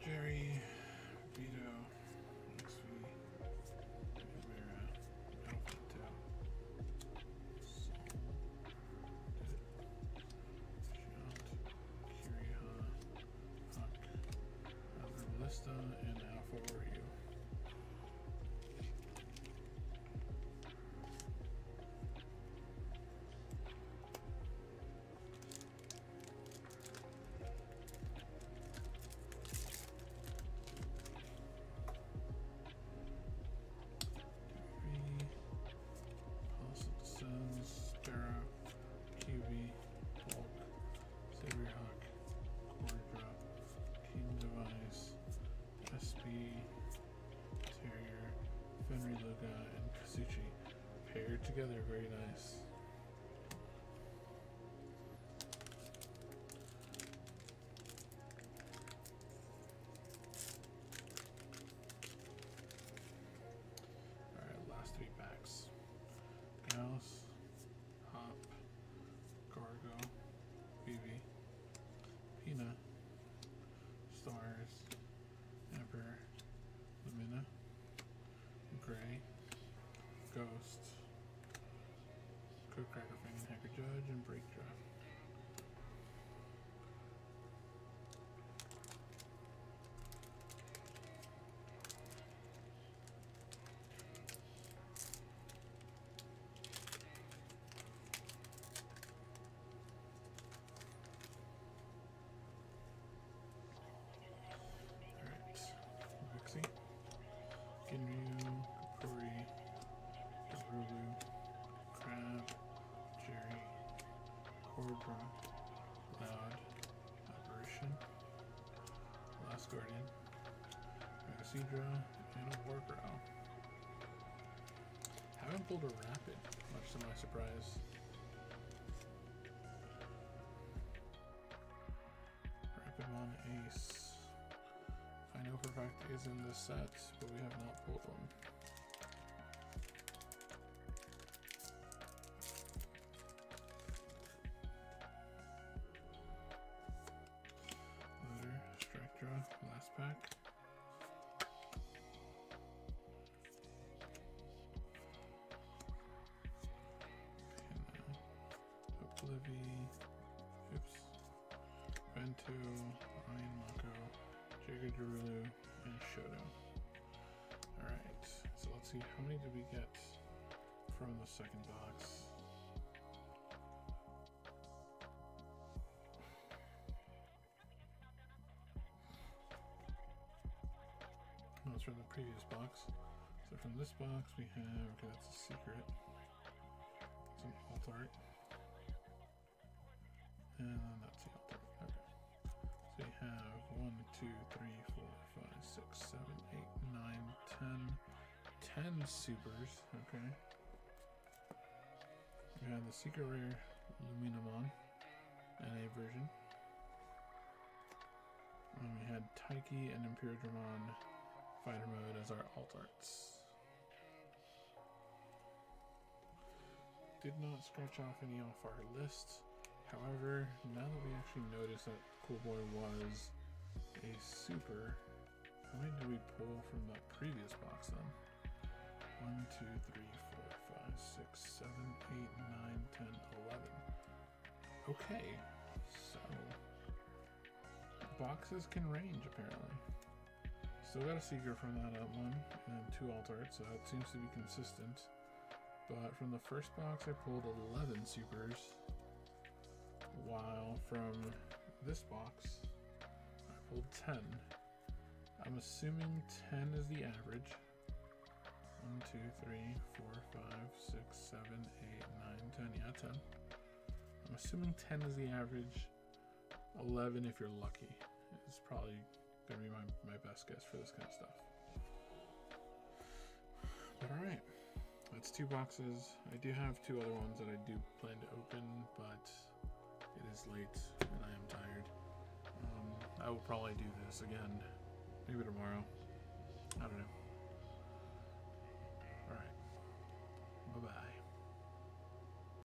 Jerry, Vito, XV, Rivera, Alfonso, Sol, Shant, Kiriha, Huck, Ballista, and Alpha Ryu. Sparrow, QB, Bulk, Saberhawk, Cordra, King Device, SB, Terrier, Fenry Luga, and Kazuchi. Paired together, very nice. Alright, last 3 packs. Gauss, Hop, Gargo, BB, Pina, Stars, Emperor, Lumina, Gray, Ghost, Code Cracker Fang, Hacker Judge, and Break Draft. Guardian, Mega Seadra, and a Wargrowl. Haven't pulled a Rapid, much to my surprise. Rapidmon Ace. I know for a fact is in this set, but we have not pulled one. Letter, Strike Draw, last pack. Oblivi, oops, Vento, Ryan Mako, Jager Darulu, and Shoto. Alright, so let's see, how many did we get from the second box? Oh, it's from the previous box. So from this box we have, okay, that's a secret. It's an alt art. And that's the alt art. Okay. So you have 1, 2, 3, 4, 5, 6, 7, 8, 9, 10 supers. Okay. We have the secret rare Luminamon NA version. And we had Taiki and Imperiodramon Fighter Mode as our alt arts. Did not scratch off any off our list. However, now that we actually notice that Cool Boy was a super, how many did we pull from that previous box then? 1, 2, 3, 4, 5, 6, 7, 8, 9, 10, 11. Okay, so boxes can range apparently. Still got a Seeker from that one and 2 alt arts, so that seems to be consistent. But from the first box I pulled 11 supers, while from this box I pulled 10. I'm assuming 10 is the average. 1, 2, 3, 4, 5, 6, 7, 8, 9, 10. Yeah, 10. I'm assuming 10 is the average. 11 if you're lucky. It's probably gonna be my best guess for this kind of stuff. But alright. That's 2 boxes. I do have 2 other ones that I do plan to open, but it is late and I am tired. I will probably do this again, maybe tomorrow. I don't know.